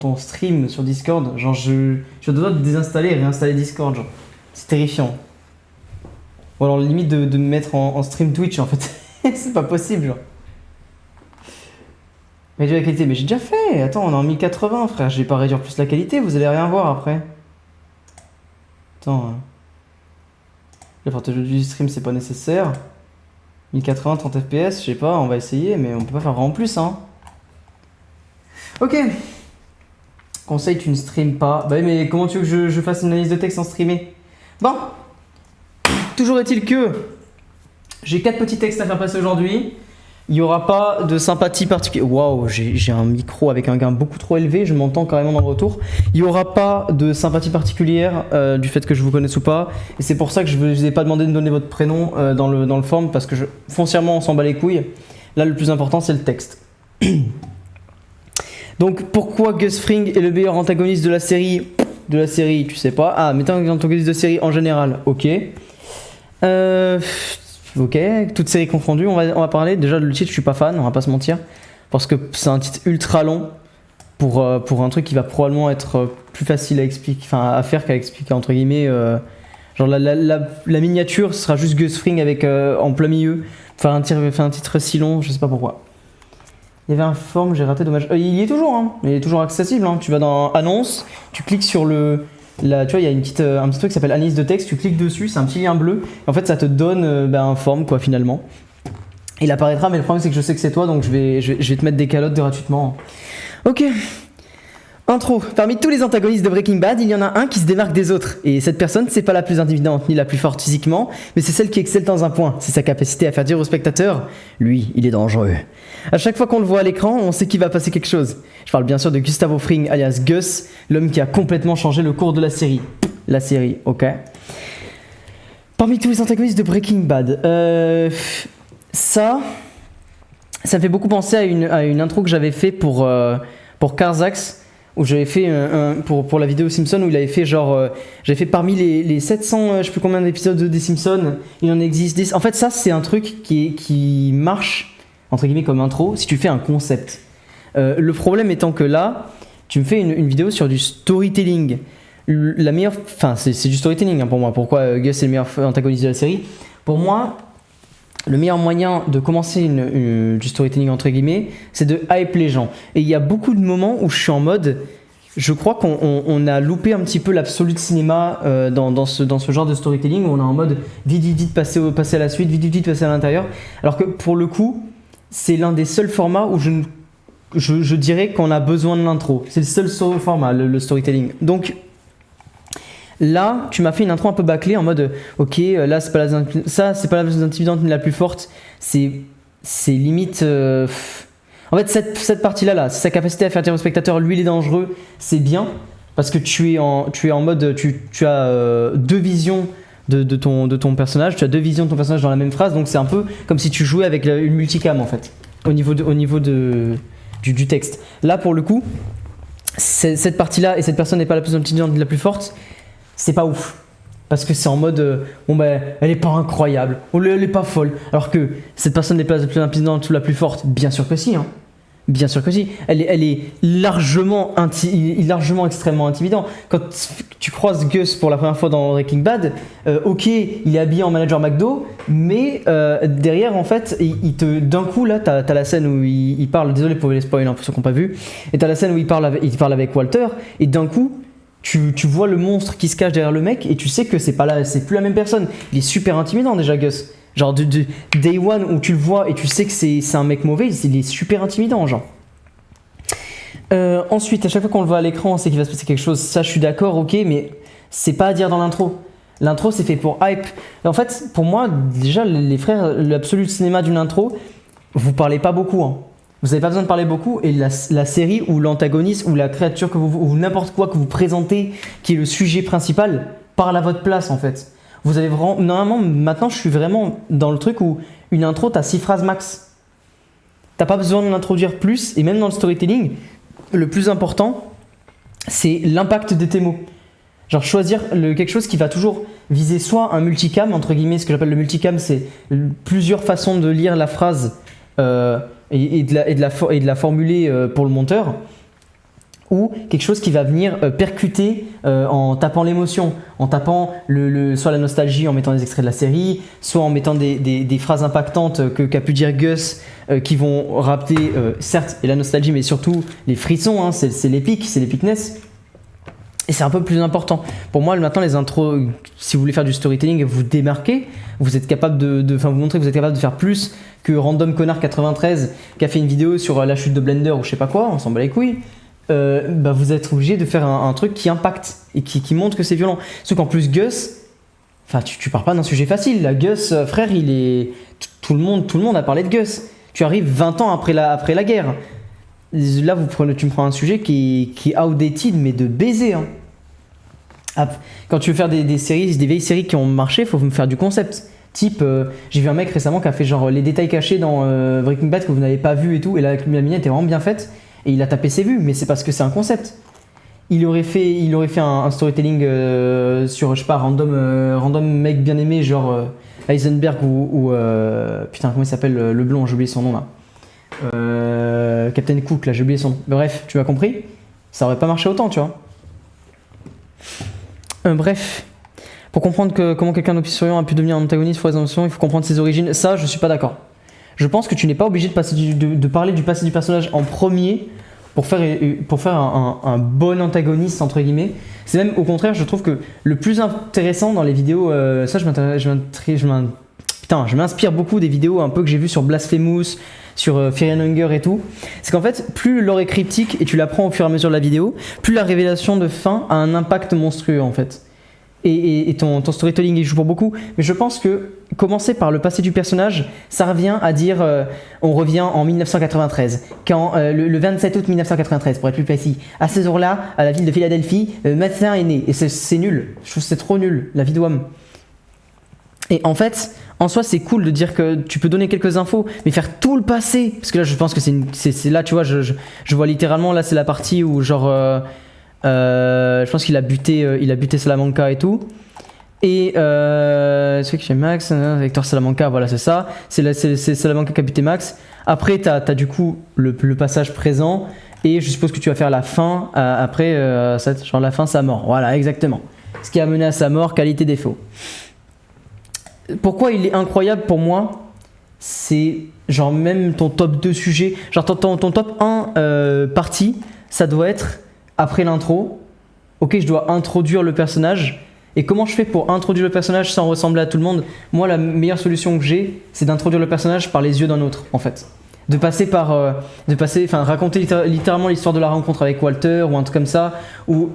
ton stream sur Discord, genre je dois désinstaller et réinstaller Discord, genre. C'est terrifiant. Ou alors limite de me mettre en stream Twitch en fait. C'est pas possible, genre. Réduire la qualité, mais j'ai déjà fait. Attends, on est en 1080, frère. Je vais pas réduire plus la qualité, vous allez rien voir après. Attends. Le partage du stream, c'est pas nécessaire. 1080, 30 fps, je sais pas, on va essayer, mais on peut pas faire vraiment plus, hein. Ok. Conseil, tu ne stream pas. Bah oui, mais comment tu veux que je fasse une analyse de texte sans streamer? Bon. Toujours est-il que j'ai 4 petits textes à faire passer aujourd'hui. Il n'y aura pas de sympathie particulière. Waouh, j'ai un micro avec un gain beaucoup trop élevé, je m'entends carrément dans le retour. Il n'y aura pas de sympathie particulière du fait que je vous connaisse ou pas. Et c'est pour ça que je ne vous ai pas demandé de me donner votre prénom dans le form, parce que foncièrement on s'en bat les couilles. Là, le plus important, c'est le texte. Donc, pourquoi Gus Fring est le meilleur antagoniste de la série? De la série, tu sais pas. Ah, mettons un antagoniste de série en général, ok. Ok, toutes séries confondues, on va parler. Déjà, le titre, je suis pas fan, on va pas se mentir. Parce que c'est un titre ultra long pour un truc qui va probablement être plus facile à expliquer, enfin à faire qu'à expliquer, entre guillemets. Genre, la miniature, ce sera juste Gus Fring avec en plein milieu. Faire un titre si long, je sais pas pourquoi. Il y avait un form, j'ai raté, dommage. Il y est toujours, hein. Il est toujours accessible. Hein. Tu vas dans Annonce, tu cliques sur le. Là, tu vois, il y a un petit truc qui s'appelle analyse de texte, tu cliques dessus, c'est un petit lien bleu. Et en fait, ça te donne un form, quoi, finalement. Il apparaîtra, mais le problème, c'est que je sais que c'est toi, donc je vais te mettre des calottes gratuitement. Ok. Intro. Parmi tous les antagonistes de Breaking Bad, il y en a un qui se démarque des autres. Et cette personne, c'est pas la plus intimidante ni la plus forte physiquement, mais c'est celle qui excelle dans un point. C'est sa capacité à faire dire au spectateur, lui, il est dangereux. À chaque fois qu'on le voit à l'écran, on sait qu'il va passer quelque chose. Je parle bien sûr de Gustavo Fring, alias Gus, l'homme qui a complètement changé le cours de la série. La série, ok. Parmi tous les antagonistes de Breaking Bad, ça me fait beaucoup penser à une intro que j'avais fait pour Karzax, où j'avais fait pour la vidéo Simpson, où il avait fait genre j'avais fait parmi les 700 je sais plus combien d'épisodes des Simpsons, il en existe 10. En fait, ça c'est un truc qui marche entre guillemets comme intro si tu fais un concept. Le problème étant que là tu me fais une vidéo sur du storytelling. La meilleure, enfin c'est du storytelling hein, pour moi. Pourquoi Gus est le meilleur antagoniste de la série? Pour moi, le meilleur moyen de commencer du storytelling entre guillemets, c'est de hype les gens. Et il y a beaucoup de moments où je suis en mode, je crois qu'on a loupé un petit peu l'absolu de cinéma dans ce genre de storytelling, où on est en mode vite passer à la suite, vite passer à l'intérieur. Alors que pour le coup, c'est l'un des seuls formats où je dirais qu'on a besoin de l'intro. C'est le seul format, le storytelling. Donc là, tu m'as fait une intro un peu bâclée en mode ok, là c'est pas la plus intimidante ni la plus forte, c'est limite. En fait, cette partie-là, c'est sa capacité à faire dire au spectateur, lui il est dangereux, c'est bien parce que tu es en mode, tu as deux visions de ton personnage, tu as deux visions de ton personnage dans la même phrase, donc c'est un peu comme si tu jouais avec une multicam en fait, au niveau du texte. Là pour le coup, cette partie-là et cette personne n'est pas la plus intimidante ni la plus forte. C'est pas ouf. Parce que c'est en mode, bon ben, elle est pas incroyable, elle est pas folle. Alors que cette personne n'est pas la plus intimidante ou la plus forte, bien sûr que si, hein. Bien sûr que si. Elle est largement extrêmement intimidant. Quand tu croises Gus pour la première fois dans Breaking Bad, ok, il est habillé en manager McDo, mais derrière, en fait, d'un coup, là, t'as la scène où il parle, désolé pour les spoils, hein, pour ceux qui n'ont pas vu, et t'as la scène où il parle avec Walter, et d'un coup, tu vois le monstre qui se cache derrière le mec et tu sais que c'est plus la même personne. Il est super intimidant déjà, Gus. Genre de day one où tu le vois et tu sais que c'est un mec mauvais, il est super intimidant, genre. Ensuite, à chaque fois qu'on le voit à l'écran, on sait qu'il va se passer quelque chose. Ça, je suis d'accord, ok, mais c'est pas à dire dans l'intro. L'intro, c'est fait pour hype. En fait, pour moi, déjà, les frères, l'absolu cinéma d'une intro, vous parlez pas beaucoup, hein. Vous n'avez pas besoin de parler beaucoup et la série ou l'antagoniste ou la créature ou n'importe quoi que vous présentez qui est le sujet principal parle à votre place en fait. Vous avez vraiment, normalement maintenant je suis vraiment dans le truc où une intro t'as 6 phrases max. T'as pas besoin de l'introduire plus et même dans le storytelling, le plus important c'est l'impact de tes mots. Genre choisir quelque chose qui va toujours viser soit un multicam, entre guillemets, ce que j'appelle le multicam, c'est plusieurs façons de lire la phrase et de la formuler pour le monteur, ou quelque chose qui va venir percuter en tapant l'émotion, en tapant soit la nostalgie en mettant des extraits de la série, soit en mettant des phrases impactantes qu'a pu dire Gus qui vont rappeler certes et la nostalgie mais surtout les frissons, hein, c'est l'épicness. Et c'est un peu plus important. Pour moi, maintenant, les intros, si vous voulez faire du storytelling et vous démarquer, vous êtes capable vous montrer que vous êtes capable de faire plus que Random Connard 93 qui a fait une vidéo sur la chute de Blender ou je sais pas quoi, on s'en bat les couilles. Vous êtes obligé de faire un truc qui impacte et qui montre que c'est violent. Sauf qu'en plus, Gus, tu pars pas d'un sujet facile. Là, Gus, frère, tout le monde a parlé de Gus. Tu arrives 20 ans après la guerre. Là, tu me prends un sujet qui est outdated, mais de baiser. Hein. Quand tu veux faire des séries, des vieilles séries qui ont marché, il faut me faire du concept. Type, j'ai vu un mec récemment qui a fait genre les détails cachés dans Breaking Bad que vous n'avez pas vu et tout, et la mine était vraiment bien faite, et il a tapé ses vues, mais c'est parce que c'est un concept. Il aurait fait un storytelling sur, je sais pas, random mec bien aimé, genre Heisenberg ou putain, comment il s'appelle le blond, j'ai oublié son nom là. Captain Cook, là, j'ai oublié son nom. Bref, tu m'as compris, ça aurait pas marché autant, tu vois. Bref, pour comprendre comment quelqu'un d'obscurant a pu devenir un antagoniste pour les émotions, il faut comprendre ses origines. Ça, je suis pas d'accord. Je pense que tu n'es pas obligé de parler du passé du personnage en premier pour faire un bon antagoniste, entre guillemets. C'est même au contraire, je trouve que le plus intéressant dans les vidéos, ça je m'inspire beaucoup des vidéos un peu que j'ai vues sur Blasphemous, sur Fear and Hunger et tout. C'est qu'en fait, plus l'or est cryptique et tu l'apprends au fur et à mesure de la vidéo, plus la révélation de fin a un impact monstrueux en fait. Et ton storytelling il joue pour beaucoup. Mais je pense que commencer par le passé du personnage, ça revient à dire on revient en 1993, quand le 27 août 1993 pour être plus précis. À ce jour-là, à la ville de Philadelphie, Mathin est né. Et c'est nul. Je trouve que c'est trop nul, la vie de Wham. Et en fait, en soi, c'est cool de dire que tu peux donner quelques infos, mais faire tout le passé. Parce que là, je pense que c'est là, tu vois, je vois littéralement, là, c'est la partie où genre... je pense qu'il a buté Salamanca et tout. Et c'est que chez Max, Hector Salamanca, voilà, c'est ça. C'est Salamanca qui a buté Max. Après, t'as du coup le passage présent. Et je suppose que tu vas faire la fin après, genre la fin, sa mort. Voilà, exactement. Ce qui a mené à sa mort, qualité défaut. Pourquoi il est incroyable pour moi, c'est genre même ton top 2 sujets, genre ton top 1 partie, ça doit être après l'intro. Ok, je dois introduire le personnage. Et comment je fais pour introduire le personnage sans ressembler à tout le monde? Moi, la meilleure solution que j'ai, c'est d'introduire le personnage par les yeux d'un autre, en fait. Raconter littéralement l'histoire de la rencontre avec Walter ou un truc comme ça, ou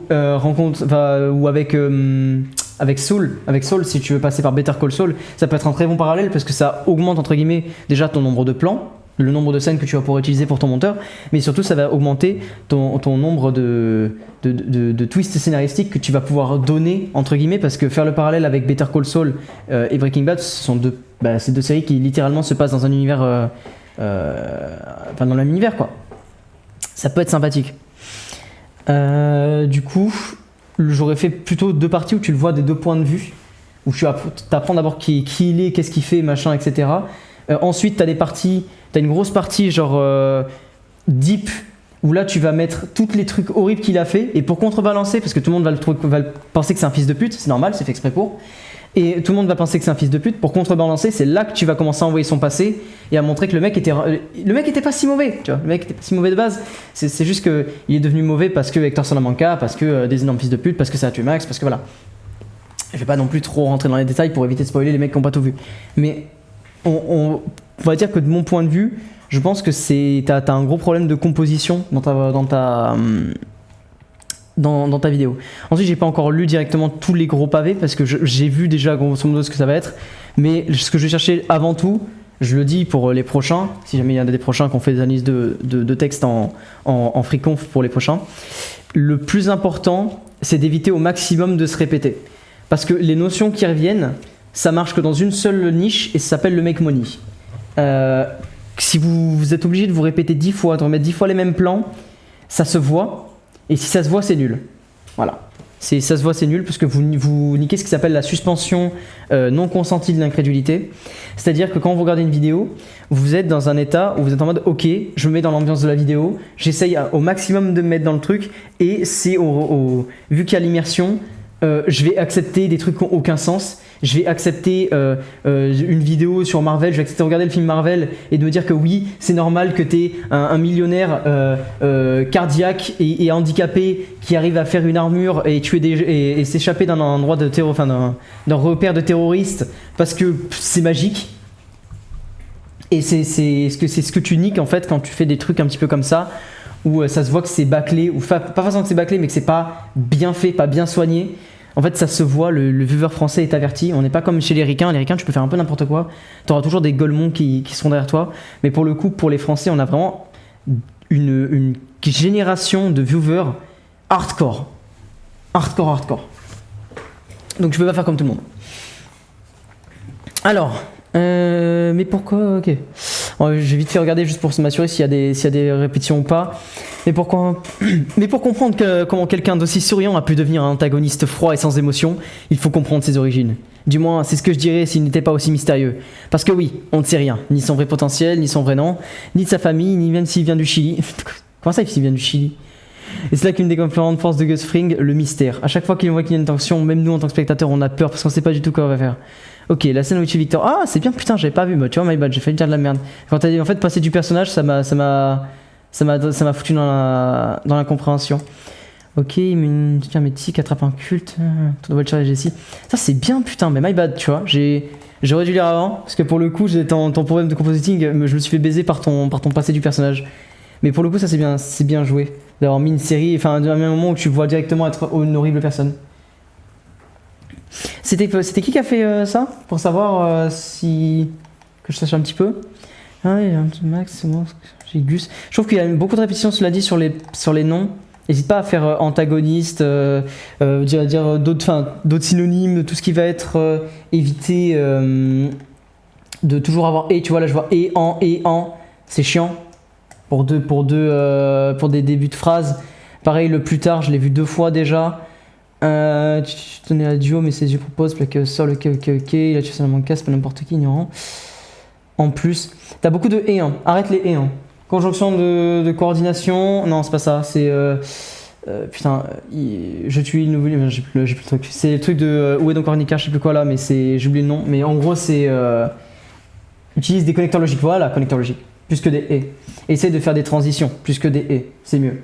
avec Saul, si tu veux passer par Better Call Saul, ça peut être un très bon parallèle parce que ça augmente entre guillemets déjà ton nombre de plans, le nombre de scènes que tu vas pouvoir utiliser pour ton monteur, mais surtout ça va augmenter ton nombre de twists scénaristiques que tu vas pouvoir donner entre guillemets, parce que faire le parallèle avec Better Call Saul et Breaking Bad, ce sont ces deux séries qui littéralement se passent dans un univers, dans le même univers quoi. Ça peut être sympathique. Du coup, j'aurais fait plutôt 2 parties où tu le vois des 2 points de vue, où tu apprends d'abord qui il est, qu'est-ce qu'il fait, machin, etc. Ensuite, t'as une grosse partie genre deep, où là tu vas mettre tous les trucs horribles qu'il a fait, et pour contrebalancer, parce que tout le monde va penser que c'est un fils de pute, c'est normal, c'est fait exprès pour, et tout le monde va penser que c'est un fils de pute, pour contrebalancer, c'est là que tu vas commencer à envoyer son passé, et à montrer que le mec était pas si mauvais, tu vois, le mec était pas si mauvais de base, c'est juste que il est devenu mauvais parce que Hector Salamanca, parce que des énormes fils de pute, parce que ça a tué Max, parce que voilà. Je vais pas non plus trop rentrer dans les détails pour éviter de spoiler les mecs qui n'ont pas tout vu, mais on va dire que de mon point de vue, je pense que t'as un gros problème de composition dans ta vidéo. Ensuite, j'ai pas encore lu directement tous les gros pavés parce que j'ai vu déjà grosso modo ce que ça va être, mais ce que je vais chercher avant tout, je le dis pour les prochains, si jamais il y en a des prochains qui ont fait des analyses de texte en freeconf pour les prochains, le plus important, c'est d'éviter au maximum de se répéter. Parce que les notions qui reviennent, ça marche que dans une seule niche et ça s'appelle le make money. Si vous êtes obligé de vous répéter 10 fois, de remettre 10 fois les mêmes plans, ça se voit. Et si ça se voit, c'est nul. Voilà. Ça se voit, c'est nul, parce que vous niquez ce qui s'appelle la suspension non consentie de l'incrédulité. C'est-à-dire que quand vous regardez une vidéo, vous êtes dans un état où vous êtes en mode ok, je me mets dans l'ambiance de la vidéo, j'essaye au maximum de me mettre dans le truc, et c'est vu qu'il y a l'immersion, je vais accepter des trucs qui n'ont aucun sens. Je vais accepter une vidéo sur Marvel, je vais accepter de regarder le film Marvel et de me dire que oui, c'est normal que tu aies un millionnaire cardiaque et handicapé qui arrive à faire une armure et tuer et s'échapper d'un endroit de terror, enfin d'un repère de terroristes parce que c'est magique. Et c'est ce que tu niques en fait quand tu fais des trucs un petit peu comme ça, où ça se voit que c'est bâclé, ou pas forcément que c'est bâclé, mais que c'est pas bien fait, pas bien soigné. En fait, ça se voit, le viewer français est averti. On n'est pas comme chez les ricains. Les ricains, tu peux faire un peu n'importe quoi. Tu auras toujours des golemons qui seront derrière toi. Mais pour le coup, pour les Français, on a vraiment une génération de viewers hardcore. Hardcore. Donc je peux pas faire comme tout le monde. Alors, mais pourquoi? Ok. J'ai vite fait regarder juste pour m'assurer s'il y a des répétitions ou pas. Mais pour comprendre comment quelqu'un d'aussi souriant a pu devenir un antagoniste froid et sans émotion, il faut comprendre ses origines. Du moins, c'est ce que je dirais s'il n'était pas aussi mystérieux. Parce que oui, on ne sait rien, ni son vrai potentiel, ni son vrai nom, ni de sa famille, ni même s'il vient du Chili. Comment ça, s'il vient du Chili? Et c'est là qu'une des grandes forces de Gus Fring, le mystère. À chaque fois qu'il voit qu'il y a une tension, même nous en tant que spectateurs, on a peur parce qu'on sait pas du tout quoi on va faire. Ok, la scène où il tue Victor. Ah, c'est bien, putain, j'avais pas vu, moi, tu vois, my bad, j'ai failli dire de la merde. Quand t'as dit en fait passer du personnage, ça m'a foutu dans l'incompréhension. Ok, il met une petite hermétique, attrape un culte. Tout doit le Charlie Jessie. Ça, c'est bien, putain, mais my bad, tu vois. J'aurais dû lire avant, parce que pour le coup, ton problème de compositing, je me suis fait baiser par ton passé du personnage. Mais pour le coup, ça, c'est bien joué. D'avoir mis une série, enfin, à un moment où tu vois directement être une horrible personne. C'était qui a fait ça? Pour savoir si. Que je sache un petit peu. Ah, il y a un petit Max, c'est bon. J'ai Gus. Je trouve qu'il y a beaucoup de répétitions, cela dit, sur les noms. N'hésite pas à faire antagoniste, dire d'autres synonymes, tout ce qui va être éviter de toujours avoir et. Tu vois, là, je vois et en. C'est chiant. Pour des débuts de phrases. Pareil, le plus tard, je l'ai vu 2 fois déjà. Tu tenais la duo, mais ses yeux proposent, plaqué au sol, ok, il a tué seulement casse, pas n'importe qui, ignorant. En plus, t'as beaucoup de et, hein. Arrête les et, hein. Conjonction de coordination, non, c'est pas ça, c'est. Je tue une nouvelle. J'ai plus le truc. C'est le truc de. Où est donc Ornica, je sais plus quoi là, mais j'ai oublié le nom. Mais en gros, c'est. Utilise des connecteurs logiques, voilà, connecteurs logiques. Plus que des et. Essaye de faire des transitions, plus que des et. C'est mieux.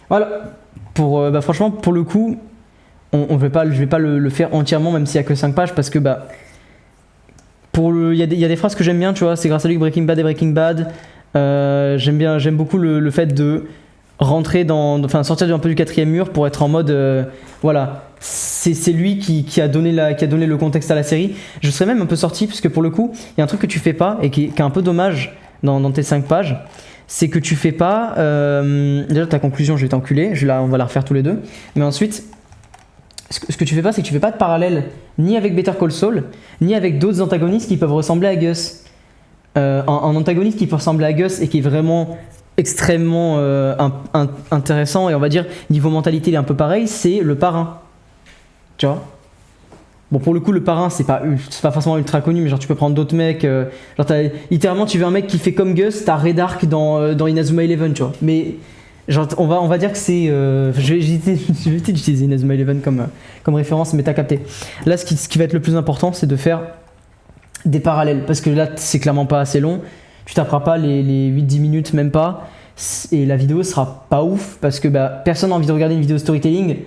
Voilà. Franchement, pour le coup. Je vais pas le faire entièrement, même s'il y a que 5 pages, parce que il y a des phrases que j'aime bien, tu vois, c'est grâce à lui que Breaking Bad est Breaking Bad. J'aime beaucoup le fait de rentrer sortir un peu du 4e mur pour être en mode voilà, c'est lui qui a donné le contexte à la série. Je serais même un peu sorti, parce que pour le coup, il y a un truc que tu fais pas et qui est un peu dommage dans tes 5 pages. C'est que tu fais pas déjà ta conclusion, je vais t'enculer, on va la refaire tous les deux, mais ensuite ce que tu fais pas, c'est que tu fais pas de parallèle ni avec Better Call Saul, ni avec d'autres antagonistes qui peuvent ressembler à Gus. Un antagoniste qui peut ressembler à Gus et qui est vraiment extrêmement intéressant, et on va dire niveau mentalité il est un peu pareil, c'est le parrain. Tu vois? Bon, pour le coup, le parrain, c'est pas forcément ultra connu, mais genre tu peux prendre d'autres mecs. Littéralement, tu veux un mec qui fait comme Gus, t'as Red Ark dans Inazuma Eleven, tu vois. Mais genre, on va dire que c'est. Je vais éviter d'utiliser Inazuma Eleven comme référence, mais t'as capté. Là, ce qui va être le plus important, c'est de faire des parallèles, parce que là, c'est clairement pas assez long. Tu taperas pas les 8-10 minutes, même pas. Et la vidéo sera pas ouf, parce que personne n'a envie de regarder une vidéo storytelling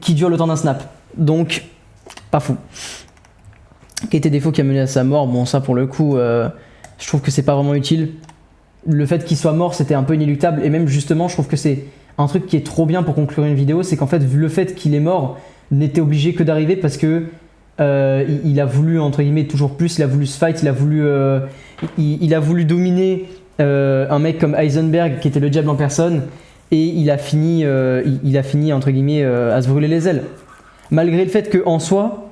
qui dure le temps d'un snap. Donc, pas fou. Quel était défaut qui a mené à sa mort? Bon, ça pour le coup, je trouve que c'est pas vraiment utile. Le fait qu'il soit mort, c'était un peu inéluctable, et même justement, je trouve que c'est un truc qui est trop bien pour conclure une vidéo, c'est qu'en fait, vu le fait qu'il est mort, n'était obligé que d'arriver parce que il a voulu, entre guillemets, toujours plus, il a voulu se fight, il a voulu dominer un mec comme Heisenberg, qui était le diable en personne, et il a fini entre guillemets, à se brûler les ailes. Malgré le fait qu'en soi,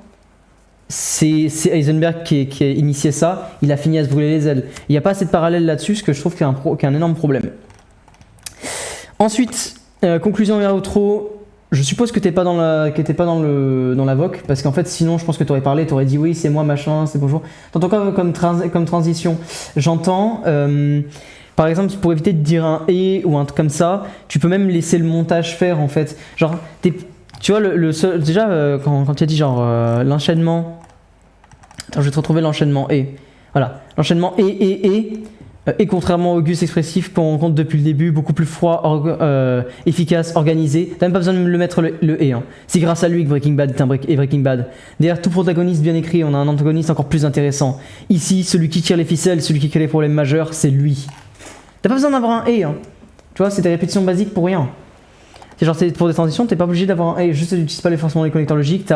c'est Heisenberg qui a initié ça, il a fini à se brûler les ailes. Il n'y a pas assez de parallèle là-dessus, ce que je trouve qu'il y a un énorme problème. Ensuite, conclusion et outro, je suppose que t'es pas dans la voc, parce qu'en fait sinon je pense que t'aurais parlé, t'aurais dit oui c'est moi machin, c'est bonjour. T'entends quoi comme transition? J'entends, par exemple pour éviter de dire un et ou un truc comme ça, tu peux même laisser le montage faire en fait. Genre, tu vois déjà quand tu as dit genre l'enchaînement, attends je vais te retrouver l'enchaînement et, voilà, l'enchaînement et contrairement au Gus expressif qu'on rencontre depuis le début, beaucoup plus froid, efficace, organisé. T'as même pas besoin de le mettre le et. Hein. C'est grâce à lui que Breaking Bad est Breaking Bad. Derrière tout protagoniste bien écrit, on a un antagoniste encore plus intéressant. Ici, celui qui tire les ficelles, celui qui crée les problèmes majeurs, c'est lui. T'as pas besoin d'avoir un et. Hein. Tu vois, c'est des répétitions basiques pour rien. C'est genre pour des transitions, t'es pas obligé d'avoir un et. Juste n'utilise pas forcément les connecteurs logiques.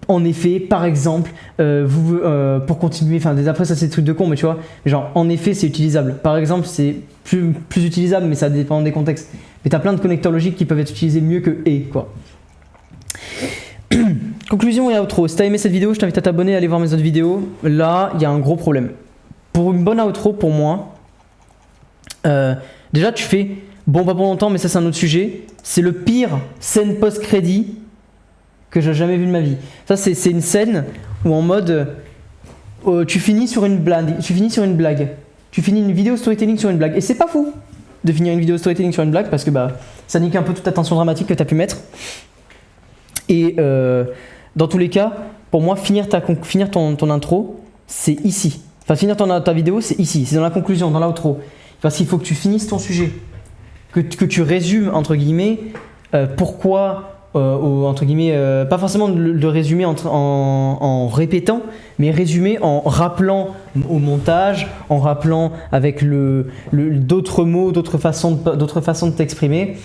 En effet, par exemple, pour continuer, enfin après ça c'est des trucs de con, mais tu vois, genre en effet c'est utilisable. Par exemple c'est plus utilisable, mais ça dépend des contextes. Mais t'as plein de connecteurs logiques qui peuvent être utilisés mieux que et quoi. Conclusion et outro. Si t'as aimé cette vidéo, je t'invite à t'abonner et à aller voir mes autres vidéos. Là, il y a un gros problème. Pour une bonne outro, pour moi, déjà tu fais bon pas pour longtemps, mais ça c'est un autre sujet. C'est le pire scène post-crédit que j'ai jamais vu de ma vie. Ça c'est une scène où en mode tu finis sur une blague, tu finis une vidéo storytelling sur une blague et c'est pas fou de finir une vidéo storytelling sur une blague parce que bah ça nique un peu toute ta tension dramatique que tu as pu mettre et dans tous les cas pour moi finir ton intro c'est ici, enfin finir ta vidéo c'est ici, c'est dans la conclusion, dans l'outro parce qu'il faut que tu finisses ton sujet, que tu résumes entre guillemets pourquoi entre guillemets, pas forcément de résumer en répétant, mais résumer en rappelant au montage, en rappelant avec d'autres mots, d'autres façons de t'exprimer.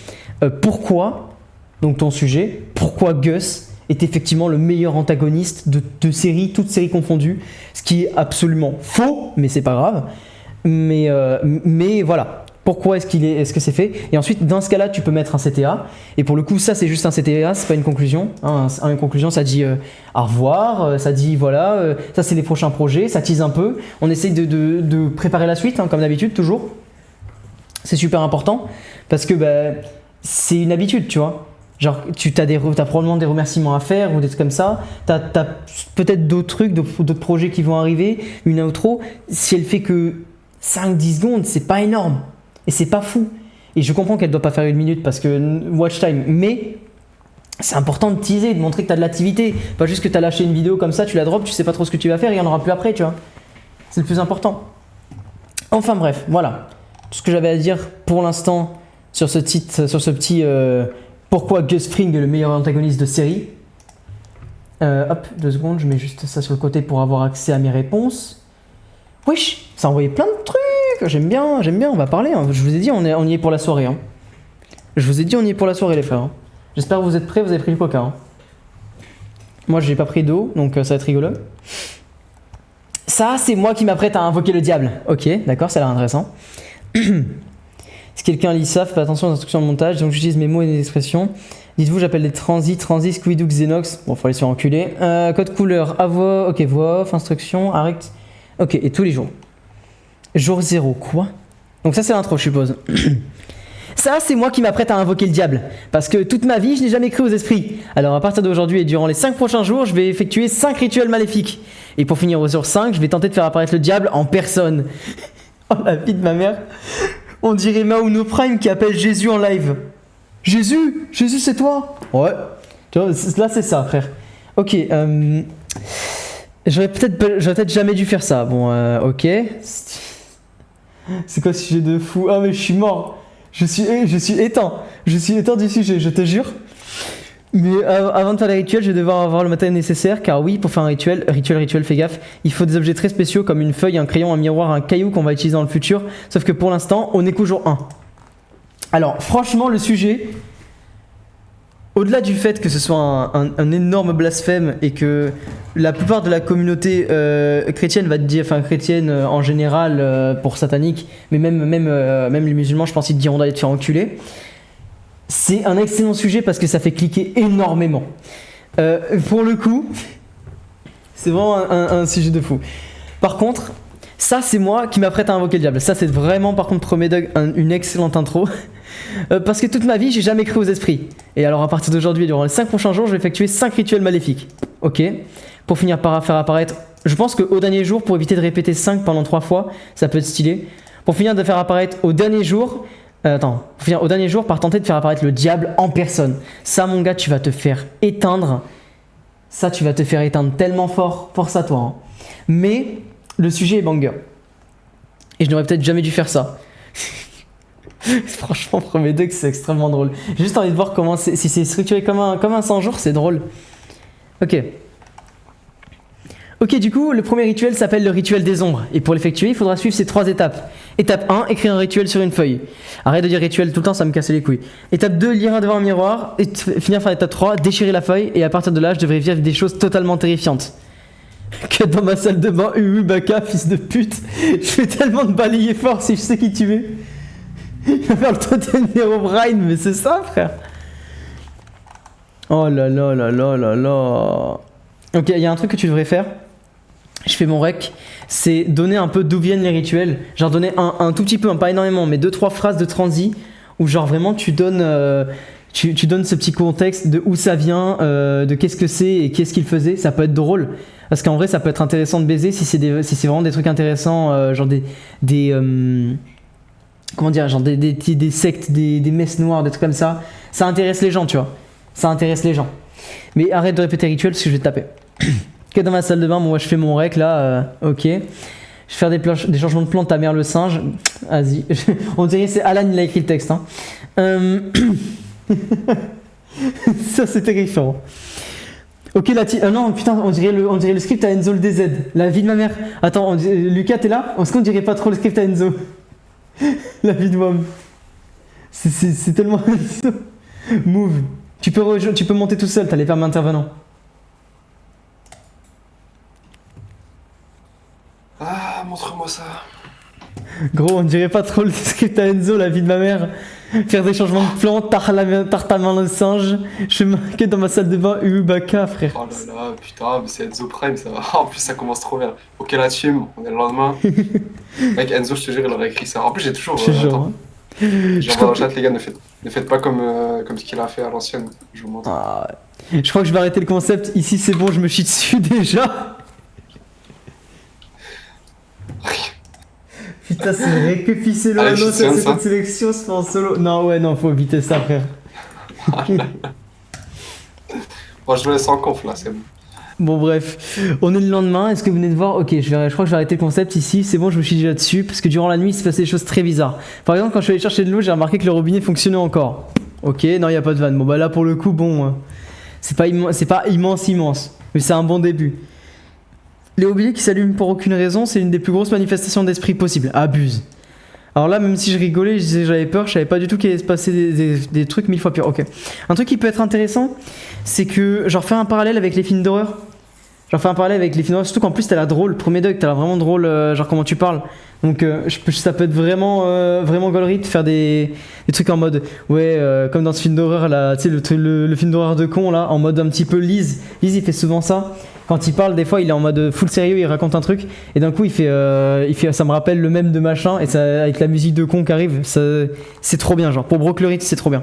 Pourquoi, donc ton sujet, pourquoi Gus est effectivement le meilleur antagoniste de série, toutes séries confondues, ce qui est absolument faux, mais c'est pas grave. Mais voilà. Pourquoi est-ce que c'est fait? Et ensuite, dans ce cas-là, tu peux mettre un CTA. Et pour le coup, ça, c'est juste un CTA, c'est pas une conclusion. Hein, une conclusion, ça dit au revoir, ça dit voilà, ça c'est les prochains projets, ça tease un peu. On essaye de préparer la suite, hein, comme d'habitude, toujours. C'est super important parce que bah, c'est une habitude, tu vois. Genre, t'as probablement des remerciements à faire ou des trucs comme ça. T'as peut-être d'autres trucs, d'autres projets qui vont arriver. Une outro, si elle fait que 5-10 secondes, c'est pas énorme. Et c'est pas fou. Et je comprends qu'elle doit pas faire 1 minute parce que watch time, mais c'est important de teaser, de montrer que tu as de l'activité. Pas juste que tu as lâché une vidéo comme ça, tu la drops, tu sais pas trop ce que tu vas faire, il y en aura plus après, tu vois. C'est le plus important. Enfin bref, voilà. Tout ce que j'avais à dire pour l'instant sur ce petit pourquoi Gus Fring est le meilleur antagoniste de série. Hop, 2 secondes, je mets juste ça sur le côté pour avoir accès à mes réponses. Wesh, ça a envoyé plein de trucs. J'aime bien, on va parler. Hein. Je vous ai dit, on y est pour la soirée. Hein. Je vous ai dit, on y est pour la soirée, les frères. Hein. J'espère que vous êtes prêts, vous avez pris le coca. Hein. Moi, j'ai pas pris d'eau, donc ça va être rigolo. Ça, c'est moi qui m'apprête à invoquer le diable. Ok, d'accord, ça a l'air intéressant. Si quelqu'un lit ça, faites attention aux instructions de montage. Donc, j'utilise mes mots et mes expressions. Dites-vous, j'appelle les transis, Squidoo, Xenox. Bon, faut aller se faire enculer. Code couleur, voix, ok, voix off, instruction, arrête. Ok, et tous les jours. Jour 0, quoi? Donc ça c'est l'intro je suppose. Ça c'est moi qui m'apprête à invoquer le diable. Parce que toute ma vie je n'ai jamais cru aux esprits. Alors à partir d'aujourd'hui et durant les 5 prochains jours je vais effectuer 5 rituels maléfiques. Et pour finir au jour 5 je vais tenter de faire apparaître le diable en personne. Oh la vie de ma mère. On dirait Mauno Prime qui appelle Jésus en live. Jésus c'est toi? Ouais. Tu vois, là c'est ça frère. Ok, j'aurais peut-être jamais dû faire ça. Bon, ok. C'est quoi ce sujet de fou? Ah mais je suis mort. Je suis éteint. Je suis éteint du sujet, je te jure. Mais avant de faire les rituels, je vais devoir avoir le matériel nécessaire. Car oui, pour faire un rituel, fais gaffe. Il faut des objets très spéciaux comme une feuille, un crayon, un miroir, un caillou qu'on va utiliser dans le futur. Sauf que pour l'instant, on est qu'au jour 1. Alors franchement, le sujet... Au-delà du fait que ce soit un énorme blasphème et que la plupart de la communauté chrétienne va te dire, enfin chrétienne en général pour satanique, mais même les musulmans, je pense qu'ils te diront d'aller te faire enculer. C'est un excellent sujet parce que ça fait cliquer énormément. Pour le coup, c'est vraiment un sujet de fou. Par contre, ça c'est moi qui m'apprête à invoquer le diable. Ça c'est vraiment par contre premier Doug une excellente intro. Parce que toute ma vie, j'ai jamais cru aux esprits. Et alors, à partir d'aujourd'hui, durant les 5 prochains jours, je vais effectuer 5 rituels maléfiques. Ok. Pour finir par faire apparaître. Je pense qu'au dernier jour, pour éviter de répéter 5 pendant 3 fois, ça peut être stylé. Pour finir de faire apparaître au dernier jour. Pour finir au dernier jour, par tenter de faire apparaître le diable en personne. Ça, mon gars, tu vas te faire éteindre. Ça, tu vas te faire éteindre tellement fort. Force à toi. Hein. Mais le sujet est banger. Et je n'aurais peut-être jamais dû faire ça. Franchement, premier deck, c'est extrêmement drôle. J'ai juste envie de voir comment si c'est structuré comme un 100 jours, c'est drôle. Ok. Ok, du coup, le premier rituel s'appelle le rituel des ombres. Et pour l'effectuer, il faudra suivre ces 3 étapes. Étape 1, écrire un rituel sur une feuille. Arrête de dire rituel tout le temps, ça me casse les couilles. Étape 2, lire devant un miroir. Et finir par étape 3, déchirer la feuille. Et à partir de là, je devrais vivre des choses totalement terrifiantes. Que dans ma salle de bain, Baka, fils de pute. Je vais tellement te balayer fort si je sais qui tu es. Il va faire le totem d'Herobrine, mais c'est ça, frère. Oh là là là là là là. Ok, il y a un truc que tu devrais faire. Je fais mon rec. C'est donner un peu d'où viennent les rituels. Genre donner un tout petit peu, pas énormément, mais 2-3 phrases de transi. Où genre vraiment tu donnes tu donnes ce petit contexte de où ça vient, de qu'est-ce que c'est et qu'est-ce qu'il faisait. Ça peut être drôle. Parce qu'en vrai, ça peut être intéressant de baiser si c'est vraiment des trucs intéressants, genre comment dire, genre des sectes, des messes noires, des trucs comme ça. Ça intéresse les gens, tu vois. Ça intéresse les gens. Mais arrête de répéter rituel parce que je vais te taper. Ok, dans ma salle de bain, moi je fais mon rec là, ok. Je vais faire des changements de plan de ta mère le singe. Vas-y. On dirait que c'est Alan, il a écrit le texte. Hein. Ça c'est terrifiant. Ok, là, non, putain, on dirait le script à Enzo le DZ. La vie de ma mère. Attends, Lucas, t'es là? Est-ce qu'on dirait pas trop le script à Enzo? La vie de Mom. C'est tellement... Move. Tu peux monter tout seul, t'as les permis intervenants. Ah, montre-moi ça. Gros, on dirait pas trop le script à Enzo, la vie de ma mère. Faire des changements de plan, tarte à main le singe. Je me marquais dans ma salle de bain, Baka, frère. Oh là là, putain, mais c'est Enzo Prime, ça va. En plus, ça commence trop bien. Ok, la team, on est le lendemain. Mec, Enzo, je te jure, il aurait écrit ça. En plus, j'ai toujours. Attends. Genre, dans le chat, les gars, ne faites pas comme ce qu'il a fait à l'ancienne. Je vous montre. Ah, je crois que je vais arrêter le concept. Ici, c'est bon, je me chie dessus déjà. Putain, c'est vrai que Ficelo Allez, ça c'est cette sélection, c'est en solo. Non, ouais, non, faut éviter ça, frère. Bon, je me laisse en conf là, c'est bon. Bon, bref, on est le lendemain. Est-ce que vous venez de voir? Ok, je crois que je vais arrêter le concept ici. C'est bon, je me suis déjà dessus parce que durant la nuit, il se passait des choses très bizarres. Par exemple, quand je suis allé chercher de l'eau, j'ai remarqué que le robinet fonctionnait encore. Ok, non, il n'y a pas de vanne. Bon, bah là, pour le coup, bon, c'est pas immense, mais c'est un bon début. Les robinet qui s'allument pour aucune raison, c'est une des plus grosses manifestations d'esprit possibles. Abuse. Alors là, même si je rigolais, je disais que j'avais peur, je savais pas du tout qu'il allait se passer des trucs 1000 fois pires. Ok. Un truc qui peut être intéressant, c'est que genre faire un parallèle avec les films d'horreur. Genre faire un parallèle avec les films d'horreur, surtout qu'en plus t'as la drôle. Premier dog, t'as la vraiment drôle, genre comment tu parles. Donc ça peut être vraiment gaulerie de faire des trucs en mode ouais, comme dans ce film d'horreur là, tu sais le film d'horreur de con là, en mode un petit peu Lise. Lise il fait souvent ça. Quand il parle, des fois, il est en mode full sérieux, il raconte un truc, et d'un coup, il fait ça me rappelle le même de machin, et ça, avec la musique de con qui arrive, c'est trop bien, genre. Pour Broclerit, c'est trop bien.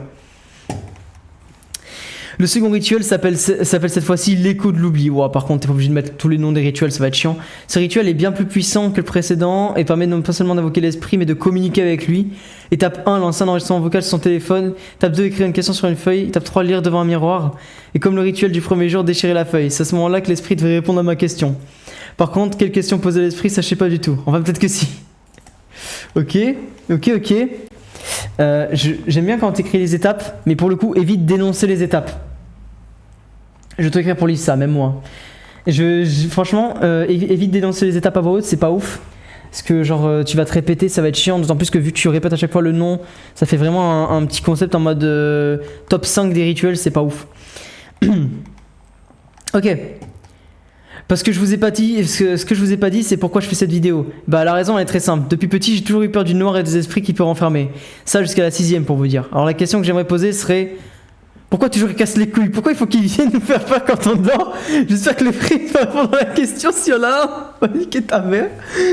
Le second rituel s'appelle cette fois-ci l'écho de l'oubli. Wow, par contre, t'es pas obligé de mettre tous les noms des rituels, ça va être chiant. Ce rituel est bien plus puissant que le précédent et permet non pas seulement d'invoquer l'esprit, mais de communiquer avec lui. Étape 1, lancer un enregistrement vocal sur son téléphone. Étape 2, écrire une question sur une feuille. Étape 3, lire devant un miroir. Et comme le rituel du premier jour, déchirer la feuille. C'est à ce moment-là que l'esprit devrait répondre à ma question. Par contre, quelle question poser à l'esprit, sachez pas du tout. Enfin, peut-être que si. Ok. J'aime bien quand t'écris les étapes, mais pour le coup, évite d'énoncer les étapes. Je vais t'écrire pour lire ça, même moi. Franchement, évite d'énoncer les étapes à voix haute, c'est pas ouf. Parce que genre tu vas te répéter, ça va être chiant, d'autant plus que vu que tu répètes à chaque fois le nom, ça fait vraiment un petit concept en mode top 5 des rituels, c'est pas ouf. Ok. Parce que je vous ai pas dit, ce que je vous ai pas dit, c'est pourquoi je fais cette vidéo. Bah la raison elle est très simple. Depuis petit, j'ai toujours eu peur du noir et des esprits qui peuvent renfermer. Ça jusqu'à la 6ème pour vous dire. Alors la question que j'aimerais poser serait... Pourquoi toujours il casse les couilles? Pourquoi il faut qu'il vienne nous faire peur quand on dort? J'espère que le frère va répondre à la question si on a un. Va niquer ta mère.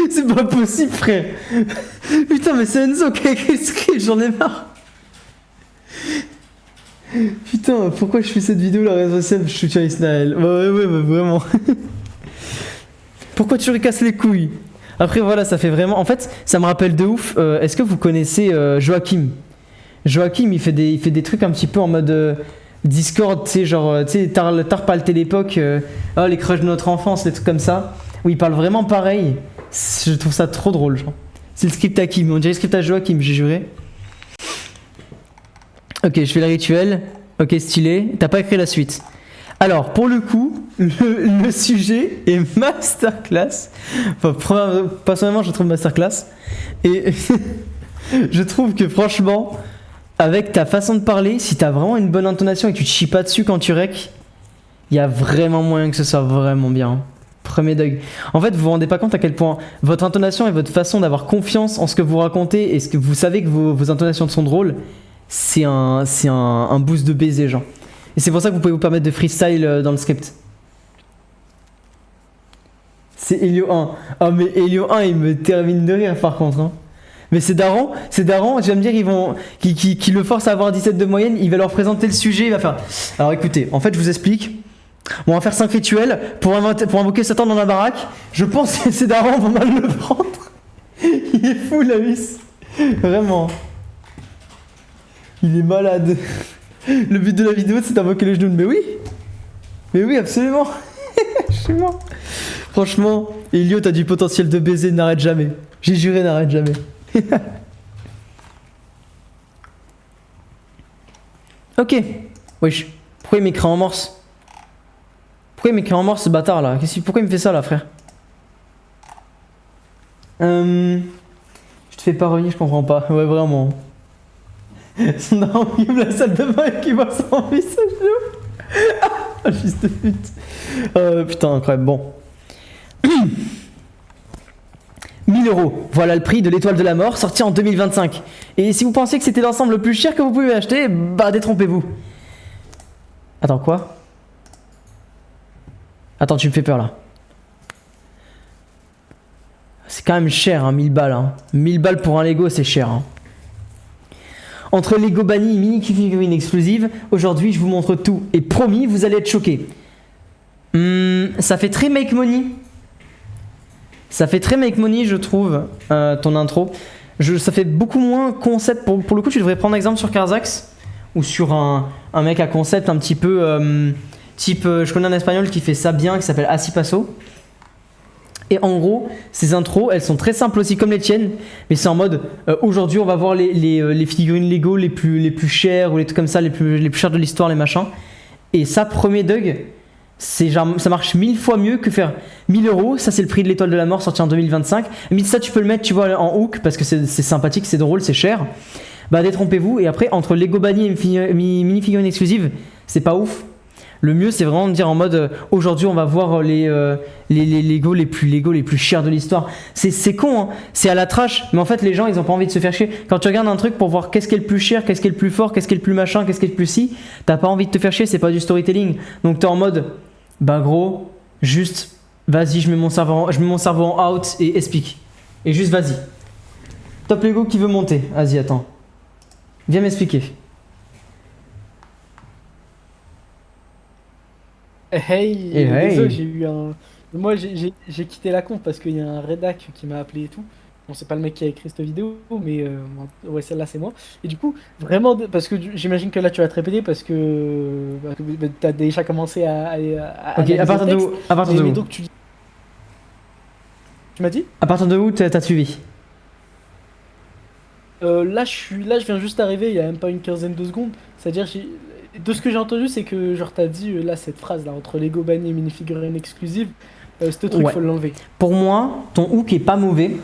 C'est pas possible, frère. Putain, mais c'est Enzo qui a écrit le script, j'en ai marre. Putain, pourquoi je fais cette vidéo la responsable je soutiens Isnaël. Ouais, vraiment. Pourquoi tu lui casses les couilles? Après voilà, ça fait vraiment... En fait, ça me rappelle de ouf. Est-ce que vous connaissez Joachim? Joachim, il fait des trucs un petit peu en mode Discord, tu sais, genre, tu sais, t'as reparlé l'époque, les crushs de notre enfance, des trucs comme ça, où il parle vraiment pareil. Je trouve ça trop drôle, genre. C'est le script à Kim, on dirait le script à Joachim, j'ai juré. Ok, je fais le rituel. Ok, stylé. T'as pas écrit la suite. Alors, pour le coup, le sujet est masterclass. Enfin, personnellement, je trouve masterclass. Et je trouve que franchement, avec ta façon de parler, si t'as vraiment une bonne intonation et que tu te chies pas dessus quand tu rec, il y a vraiment moyen que ce soit vraiment bien. Premier Doug. En fait, vous vous rendez pas compte à quel point votre intonation et votre façon d'avoir confiance en ce que vous racontez et ce que vous savez que vos intonations sont drôles, c'est un boost de baiser, genre. Et c'est pour ça que vous pouvez vous permettre de freestyle dans le script. C'est Helio 1. Ah, mais Helio 1, il me termine de rire par contre. Hein. Mais c'est daron, je vais me dire, qui le force à avoir 17 de moyenne, il va leur présenter le sujet, il va faire. Alors écoutez, en fait, je vous explique. On va faire 5 rituels pour invoquer Satan dans la baraque. Je pense que ces darons vont mal le prendre. Il est fou, la vis. Vraiment. Il est malade. Le but de la vidéo, c'est d'invoquer le genou. Mais oui, absolument. Je suis mort. Franchement, Elio, t'as du potentiel de baiser, n'arrête jamais. J'ai juré, n'arrête jamais. Ok. Wesh. Pourquoi il m'écrit en morse? Pourquoi il m'écrit en morse ce bâtard là? Pourquoi il me fait ça là, frère? Je te fais pas revenir, je comprends pas. Ouais, vraiment. Son daron qui ouvre la salle de bain et qui voit son visage de ah, fils de pute. Putain, incroyable. Bon. 1000 €. Voilà le prix de l'étoile de la mort, sorti en 2025. Et si vous pensiez que c'était l'ensemble le plus cher que vous pouvez acheter, bah détrompez-vous. Attends, quoi? Attends, tu me fais peur là. C'est quand même cher, hein, 1000 balles. Hein. 1000 balles pour un Lego, c'est cher. Hein. Entre Lego banni et mini figurines exclusives, aujourd'hui je vous montre tout. Et promis, vous allez être choqués. Ça fait très make money. Ça fait très make money, je trouve, ton intro. Ça fait beaucoup moins concept. Pour le coup, tu devrais prendre exemple sur Carzax ou sur un mec à concept un petit peu type. Je connais un espagnol qui fait ça bien, qui s'appelle Asipaso. Et en gros, ces intros, elles sont très simples aussi comme les tiennes, mais c'est en mode aujourd'hui on va voir les figurines Lego les plus chères ou les trucs comme ça, les plus chères de l'histoire, les machins. Et ça, premier Doug, c'est genre, ça marche 1000 fois mieux que faire 1000 €. Ça, c'est le prix de l'étoile de la mort sorti en 2025. Mais ça, tu peux le mettre, tu vois, en hook parce que c'est sympathique, c'est drôle, c'est cher. Bah, détrompez-vous. Et après, entre Lego banni et mini figurines exclusives, c'est pas ouf. Le mieux, c'est vraiment de dire en mode aujourd'hui, on va voir les Lego les plus chers de l'histoire. C'est con, hein. C'est à la trash, mais en fait, les gens, ils ont pas envie de se faire chier. Quand tu regardes un truc pour voir qu'est-ce qui est le plus cher, qu'est-ce qui est le plus fort, qu'est-ce qui est le plus machin, qu'est-ce qui est le plus si, t'as pas envie de te faire chier, c'est pas du storytelling. Donc t'es en mode, bah gros, juste, vas-y, je mets mon cerveau en out et explique. Et juste, vas-y. Top Lego qui veut monter. Vas-y, attends. Viens m'expliquer. Hey, Hey. désolé, j'ai eu un. Moi, j'ai quitté la compte parce qu'il y a un rédac qui m'a appelé et tout. Bon, c'est pas le mec qui a écrit cette vidéo, mais ouais, celle-là, c'est moi. Et du coup, vraiment, parce que j'imagine que là, tu vas te répéter parce que t'as déjà commencé à Ok, à partir de où? À partir de mais où? donc, tu m'as dit? À partir de où t'as suivi? Là, je viens juste d'arriver, il y a même pas une quinzaine de secondes. C'est-à-dire, de ce que j'ai entendu, c'est que genre t'as dit là cette phrase là entre Lego banni et minifigurines exclusives, ce truc Ouais. faut l'enlever. Pour moi, ton hook est pas mauvais.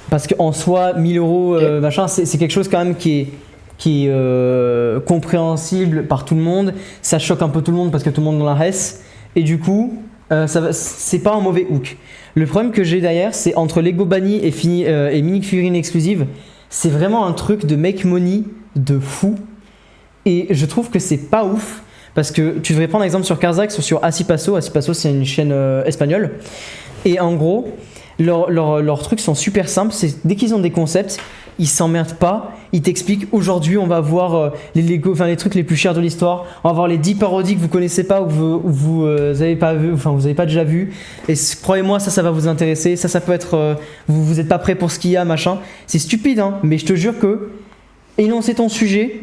Parce qu'en soi, 1000 €, machin, c'est quelque chose quand même qui est compréhensible par tout le monde. Ça choque un peu tout le monde parce que tout le monde dans la reste. Et du coup, c'est pas un mauvais hook. Le problème que j'ai derrière, c'est entre Lego banni et mini-figurines exclusives, c'est vraiment un truc de make money de fou. Et je trouve que c'est pas ouf. Parce que tu devrais prendre exemple sur Carzax ou sur Asipaso. Asipaso, c'est une chaîne espagnole. Et en gros, leurs trucs sont super simples. C'est dès qu'ils ont des concepts, il s'emmerde pas, il t'explique aujourd'hui on va voir les Lego, enfin les trucs les plus chers de l'histoire, on va voir les 10 parodies que vous connaissez pas ou que vous avez pas vu, enfin vous avez pas déjà vu. Et croyez-moi, ça va vous intéresser, ça peut être vous êtes pas prêt pour ce qu'il y a, machin. C'est stupide hein, mais je te jure que énoncer ton sujet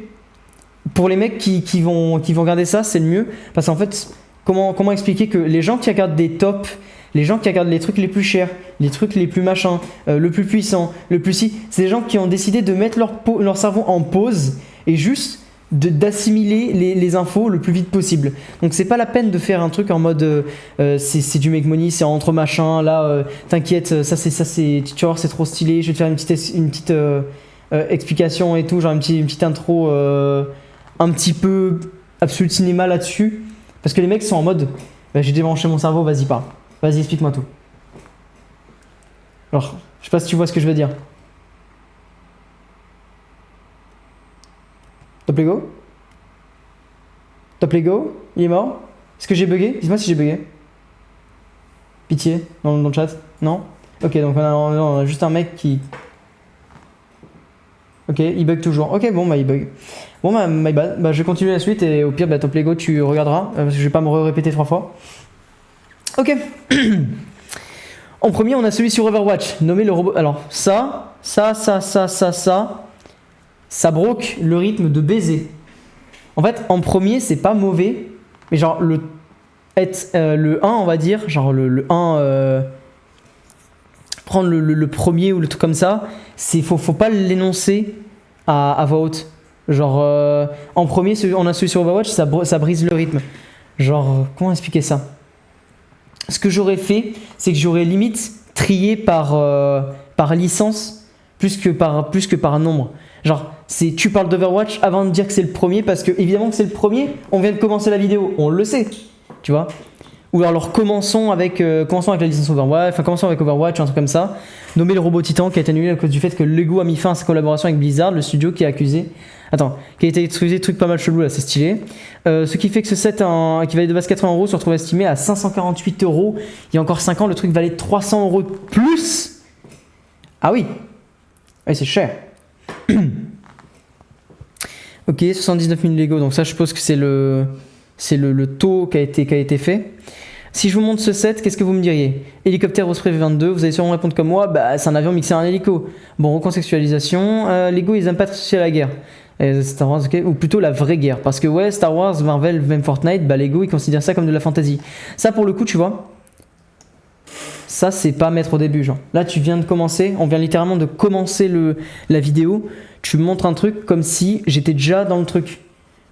pour les mecs qui vont regarder ça, c'est le mieux parce qu'en fait comment expliquer que les gens qui regardent des tops, les gens qui regardent les trucs les plus chers, les trucs les plus machins, le plus puissant, le plus si, c'est des gens qui ont décidé de mettre leur cerveau en pause et juste d'assimiler les infos le plus vite possible. Donc c'est pas la peine de faire un truc en mode c'est du make money, c'est entre machins, là t'inquiète, ça c'est tu vas voir c'est trop stylé, je vais te faire une petite explication et tout, genre une petite intro un petit peu absolu cinéma là-dessus. Parce que les mecs sont en mode bah, j'ai débranché mon cerveau, vas-y parle. Vas-y, explique-moi tout. Alors, je sais pas si tu vois ce que je veux dire. Top Lego? Top Lego? Il est mort? Est-ce que j'ai bugué? Dis-moi si j'ai bugué. Pitié, dans le chat? Non? Ok, donc on a juste un mec qui... Ok, il bug toujours. Ok, bon, bah il bug. Bon, bah my bad. Bah je vais continuer la suite et au pire, bah Top Lego, tu regarderas. Parce que je vais pas me répéter 3 fois. Ok. En premier, on a celui sur Overwatch, nommé le robot. Alors, ça broque le rythme de baiser. En fait, en premier, c'est pas mauvais, mais genre le 1, on va dire, genre le 1, prendre le premier ou le truc comme ça, faut pas l'énoncer à voix haute. Genre, en premier, on a celui sur Overwatch, ça brise le rythme. Genre, comment expliquer ça? Ce que j'aurais fait, c'est que j'aurais limite trié par licence plus que par nombre. Genre, tu parles d'Overwatch avant de dire que c'est le premier, parce que évidemment que c'est le premier, on vient de commencer la vidéo, on le sait, tu vois. Ou alors commençons avec la licence Overwatch, enfin commençons avec Overwatch, un truc comme ça. Nommer le robot Titan qui a été annulé à cause du fait que Lego a mis fin à sa collaboration avec Blizzard, le studio qui a accusé... Attends, qui a été accusé de trucs pas mal chelous là, c'est stylé. Ce qui fait que ce set qui valait de base 80 € se retrouve estimé à 548 €. Il y a encore 5 ans, le truc valait 300 € de plus. Ah oui. Oui, c'est cher. Ok, 79 000 Lego, donc ça je suppose que c'est le taux qui a été fait. Si je vous montre ce set, qu'est-ce que vous me diriez? Hélicoptère Osprey V22, vous allez sûrement répondre comme moi, bah c'est un avion mixé à un hélico. Bon, recontextualisation, Lego ils aiment pas être associés à la guerre. Star Wars, ok, ou plutôt la vraie guerre. Parce que ouais, Star Wars, Marvel, même Fortnite, bah Lego ils considèrent ça comme de la fantasy. Ça pour le coup, tu vois, ça c'est pas mettre au début, genre. Là tu viens de commencer, on vient littéralement de commencer la vidéo, tu me montres un truc comme si j'étais déjà dans le truc.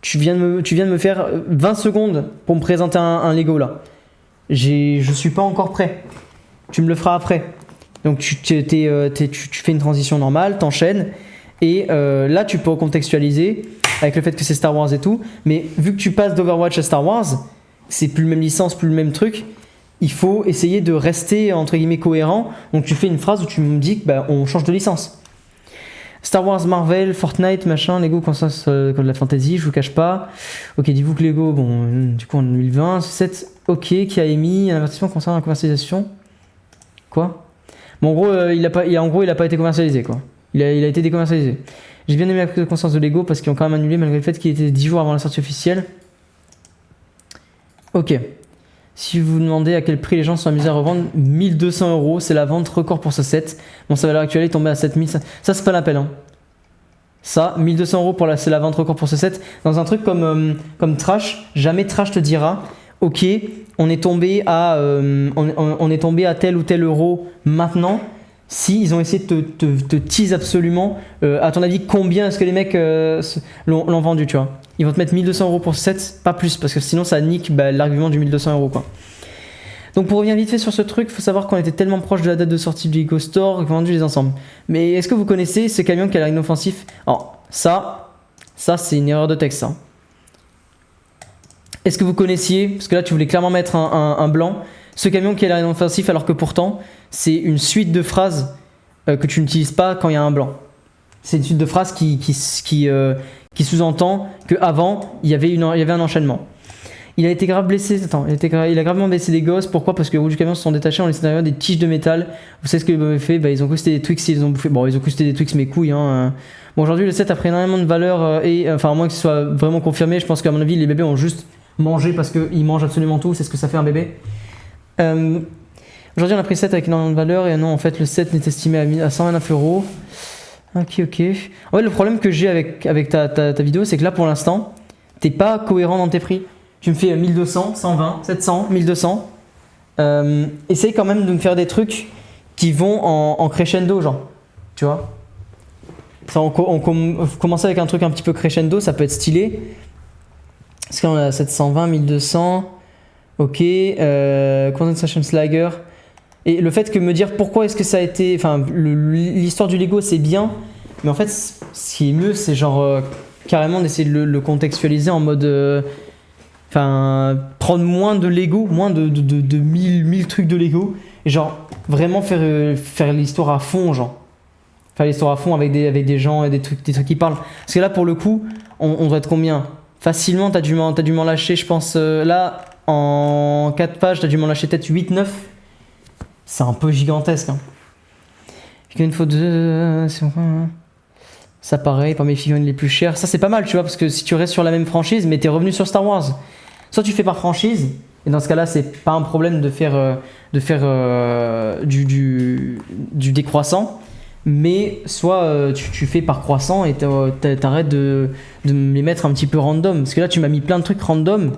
Tu viens de me faire 20 secondes pour me présenter un Lego là. Je suis pas encore prêt. Tu me le feras après. Donc tu fais une transition normale, t'enchaînes. Et là tu peux recontextualiser avec le fait que c'est Star Wars et tout. Mais vu que tu passes d'Overwatch à Star Wars, c'est plus le même licence, plus le même truc. Il faut essayer de rester entre guillemets cohérent. Donc tu fais une phrase où tu me dis que bah, on change de licence. Star Wars, Marvel, Fortnite, machin, Lego, conscience comme de la fantasy, je vous cache pas. Ok, dites-vous que Lego, bon, du coup en 2020, c'est ok, qui a émis un avertissement concernant la commercialisation. Quoi? Bon, en gros, il a pas été commercialisé, quoi. Il a été décommercialisé. J'ai bien aimé la prise de conscience de Lego parce qu'ils ont quand même annulé malgré le fait qu'il était 10 jours avant la sortie officielle. Ok. Si vous vous demandez à quel prix les gens sont amusés à revendre, 1200 €, c'est la vente record pour ce set. Bon, sa valeur actuelle est tombée à 7000. Ça c'est pas l'appel, hein. Ça, 1200 € c'est la vente record pour ce set. Dans un truc comme Trash, jamais Trash te dira, ok, on est tombé à tel ou tel euro maintenant. Si ils ont essayé de te tease absolument, à ton avis, combien est-ce que les mecs l'ont vendu, tu vois? Ils vont te mettre 1200 € pour ce set, pas plus, parce que sinon ça nique l'argument du 1200 € quoi. Donc pour revenir vite fait sur ce truc, il faut savoir qu'on était tellement proche de la date de sortie du Lego Store qu'on a vendu les ensembles. Mais est-ce que vous connaissez ce camion qui a l'air inoffensif? Alors ça c'est une erreur de texte. Hein. Est-ce que vous connaissiez, parce que là tu voulais clairement mettre un blanc, ce camion qui a l'air inoffensif alors que pourtant c'est une suite de phrases que tu n'utilises pas quand il y a un blanc. C'est une suite de phrases qui sous-entend qu'avant il y avait un enchaînement. Il a été grave blessé, attends, il a gravement blessé des gosses. Pourquoi? Parce que les roues du camion se sont détachées en laissant derrière des tiges de métal. Vous savez ce qu'ils avaient fait? Bah, ils ont cru que c'était des Twix, ils ont bouffé. Bon, ils ont cru que c'était des Twix, mes couilles. Hein. Bon, aujourd'hui, le set a pris énormément de valeur et, enfin, à moins que ce soit vraiment confirmé, je pense qu'à mon avis, les bébés ont juste mangé parce qu'ils mangent absolument tout. C'est ce que ça fait un bébé. Aujourd'hui, on a pris le set avec énormément de valeur et non, en fait, le set n'est estimé à 129 €. Ok. En fait, le problème que j'ai avec ta vidéo, c'est que là, pour l'instant, t'es pas cohérent dans tes prix. Tu me fais 1200, 120, 700, 1200. Essaye quand même de me faire des trucs qui vont en crescendo, genre. Tu vois? Ça, on commence avec un truc un petit peu crescendo, ça peut être stylé. Parce qu'on a 720, 1200. Ok. Condensation Slagger. Et le fait que me dire pourquoi est-ce que ça a été. Enfin, l'histoire du Lego, c'est bien. Mais en fait, ce qui est mieux, c'est genre carrément d'essayer de le contextualiser en mode. Enfin, prendre moins de Lego, moins de 1000 trucs de Lego. Et genre, vraiment faire l'histoire à fond, genre. Faire l'histoire à fond avec des gens et des trucs qui parlent. Parce que là, pour le coup, on doit être combien? Facilement, t'as dû m'en lâcher, je pense. Là, en 4 pages, t'as dû m'en lâcher peut-être 8-9. C'est un peu gigantesque. Hein. Une fois deux. Ça pareil, parmi les figurines les plus chères. Ça, c'est pas mal, tu vois, parce que si tu restes sur la même franchise, mais t'es revenu sur Star Wars. Soit tu fais par franchise, et dans ce cas-là, c'est pas un problème de faire du décroissant, mais soit tu fais par croissant et t'arrêtes de me les mettre un petit peu random. Parce que là, tu m'as mis plein de trucs random,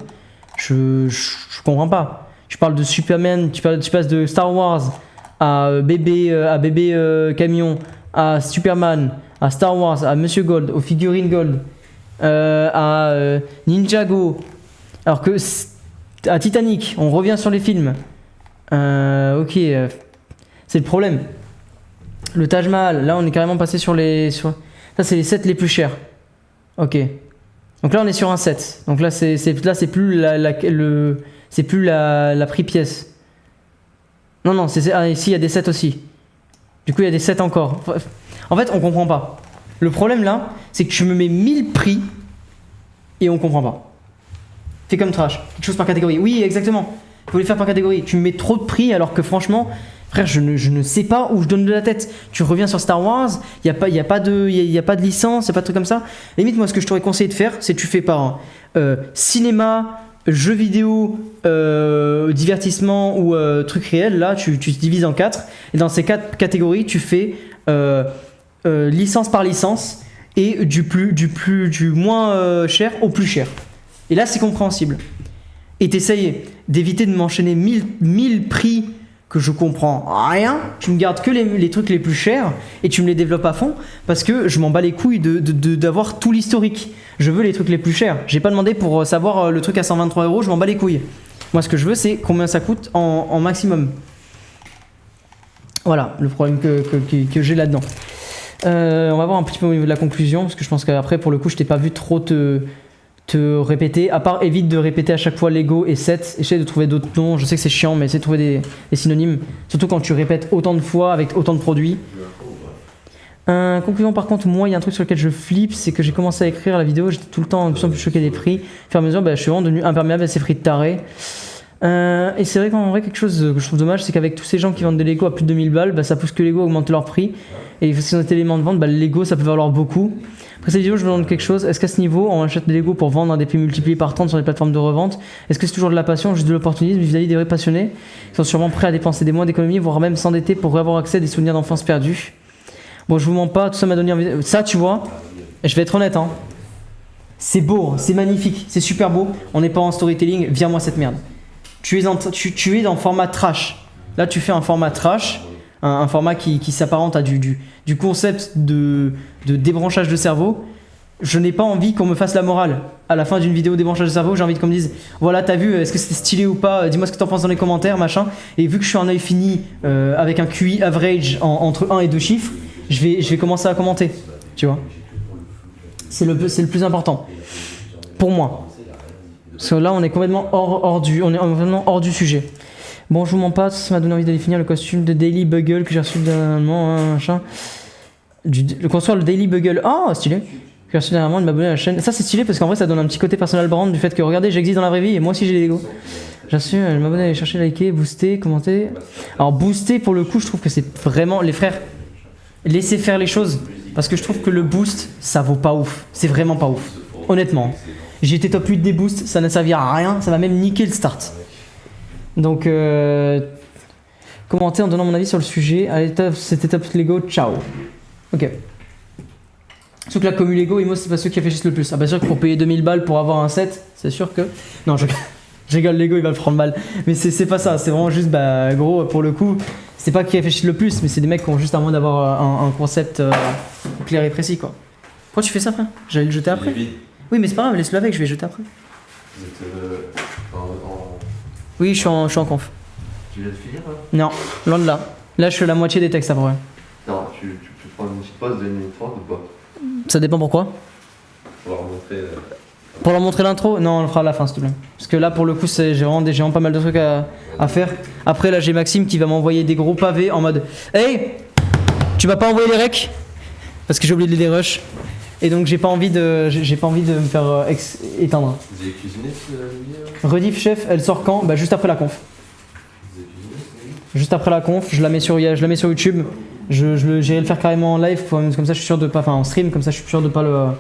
je comprends pas. Tu parles de Superman, tu passes de Star Wars à bébé camion, à Superman, à Star Wars, à Monsieur Gold, aux figurines Gold, à Ninjago. Alors que à Titanic, on revient sur les films. Ok, c'est le problème. Le Taj Mahal, là on est carrément passé sur les. Ça, c'est les sets les plus chers. Ok. Donc là on est sur un set. Donc là c'est plus c'est plus la prix pièce. Non, ici il y a des sets aussi. Du coup il y a des sets encore. En fait on comprend pas. Le problème là, c'est que tu me mets 1000 prix et on comprend pas. Fais comme trash, quelque chose par catégorie. Oui, exactement. Il faut les faire par catégorie. Tu me mets trop de prix alors que franchement, frère, je ne sais pas où je donne de la tête. Tu reviens sur Star Wars, il y a pas de licence, il y a pas de truc comme ça. Limite, moi, ce que je t'aurais conseillé de faire, c'est tu fais par cinéma, jeux vidéo, divertissement ou trucs réels. Là, tu te divises en 4. Et dans ces 4 catégories, tu fais licence par licence et du moins cher au plus cher. Et là, c'est compréhensible. Et t'essayes d'éviter de m'enchaîner 1000 prix que je comprends rien. Tu me gardes que les trucs les plus chers et tu me les développes à fond parce que je m'en bats les couilles d'avoir tout l'historique. Je veux les trucs les plus chers. J'ai pas demandé pour savoir le truc à 123 €, je m'en bats les couilles. Moi, ce que je veux, c'est combien ça coûte en maximum. Voilà le problème que j'ai là-dedans. On va voir un petit peu au niveau de la conclusion parce que je pense qu'après, pour le coup, je t'ai pas vu trop te répéter, à part évite de répéter à chaque fois Lego et set, essaye de trouver d'autres noms, je sais que c'est chiant mais essaye de trouver des synonymes, surtout quand tu répètes autant de fois avec autant de produits. Conclusion par contre, moi il y a un truc sur lequel je flippe, c'est que j'ai commencé à écrire la vidéo, j'étais tout le temps de plus en plus choqué des prix, au fur et à mesure je suis vraiment devenu imperméable à ces prix de taré. Et c'est vrai qu'en vrai quelque chose que je trouve dommage, c'est qu'avec tous ces gens qui vendent des Lego à plus de 2000 balles, ça pousse que Lego à augmenter leur prix, et si on était éléments de vente, le Lego ça peut valoir beaucoup. Après cette vidéo, je me demande quelque chose. Est-ce qu'à ce niveau, on achète des Lego pour vendre à des prix multipliés par 30 sur les plateformes de revente? Est-ce que c'est toujours de la passion, juste de l'opportunisme vis-à-vis des vrais passionnés qui sont sûrement prêts à dépenser des mois d'économie, voire même s'endetter pour avoir accès à des souvenirs d'enfance perdus? Bon, je vous mens pas, tout ça m'a donné envie. Ça, tu vois, je vais être honnête, hein. C'est beau, c'est magnifique, c'est super beau. On n'est pas en storytelling, vire-moi cette merde. Tu es dans format trash. Là, tu fais un format trash. Un format qui s'apparente à du concept de débranchage de cerveau. Je n'ai pas envie qu'on me fasse la morale. À la fin d'une vidéo débranchage de cerveau, j'ai envie qu'on me dise voilà, t'as vu, est-ce que c'était stylé ou pas? Dis-moi ce que t'en penses dans les commentaires, machin. Et vu que je suis un œil fini avec un QI average entre 1 et 2 chiffres, je vais commencer à commenter. Tu vois, c'est le plus important. Pour moi. Parce que là, on est complètement hors du sujet. Bon, je vous mens pas, ça m'a donné envie d'aller finir le costume de Daily Bugle que j'ai reçu d'un machin. Le construire le Daily Bugle. Oh, stylé. J'ai reçu dernièrement de m'abonner à la chaîne. Ça c'est stylé parce qu'en vrai ça donne un petit côté personal brand du fait que regardez j'existe dans la vraie vie et moi aussi j'ai des Lego. J'ai reçu de m'abonner à aller chercher, liker, booster, commenter. Alors booster pour le coup je trouve que c'est vraiment les frères. Laissez faire les choses parce que je trouve que le boost ça vaut pas ouf. C'est vraiment pas ouf. Honnêtement. J'ai été top 8 des boosts, ça ne servira à rien, ça va même niquer le start. Donc commenter en donnant mon avis sur le sujet. Allez, c'était top Lego, ciao. Ok. Sauf que la commu Lego, Imo, c'est pas ceux qui réfléchissent le plus. Ah, bah, sûr que pour payer 2000 balles pour avoir un set, c'est sûr que. Non, je rigole, Lego, il va le prendre mal. Mais c'est pas ça, c'est vraiment juste, bah, gros, pour le coup, c'est pas qui réfléchissent le plus, mais c'est des mecs qui ont juste à moins d'avoir un concept clair et précis, quoi. Pourquoi tu fais ça, frère? J'allais le jeter après. Oui, mais c'est pas grave, laisse-le avec, je vais le jeter après. Vous êtes Oui, je suis en conf. Tu viens de finir là? Non, loin de là. Là, je fais la moitié des textes après. Non, tu peux prendre une petite pause de 1 minute 30 ou pas? Ça dépend pourquoi. Pour leur montrer. Pour leur montrer l'intro? Non, on le fera à la fin s'il te plaît. Parce que là pour le coup j'ai vraiment pas mal de trucs à faire. Après là j'ai Maxime qui va m'envoyer des gros pavés en mode hey, tu m'as pas envoyé les recs? Parce que j'ai oublié de les rush. Et donc j'ai pas envie de me faire éteindre. Vous avez cuisiné Rediff chef, elle sort quand? Bah juste après la conf. Vous avez cuisiné Juste après la conf, je la mets sur YouTube. J'irai le faire carrément en live, comme ça je suis sûr de pas. Enfin en stream, comme ça je suis sûr de pas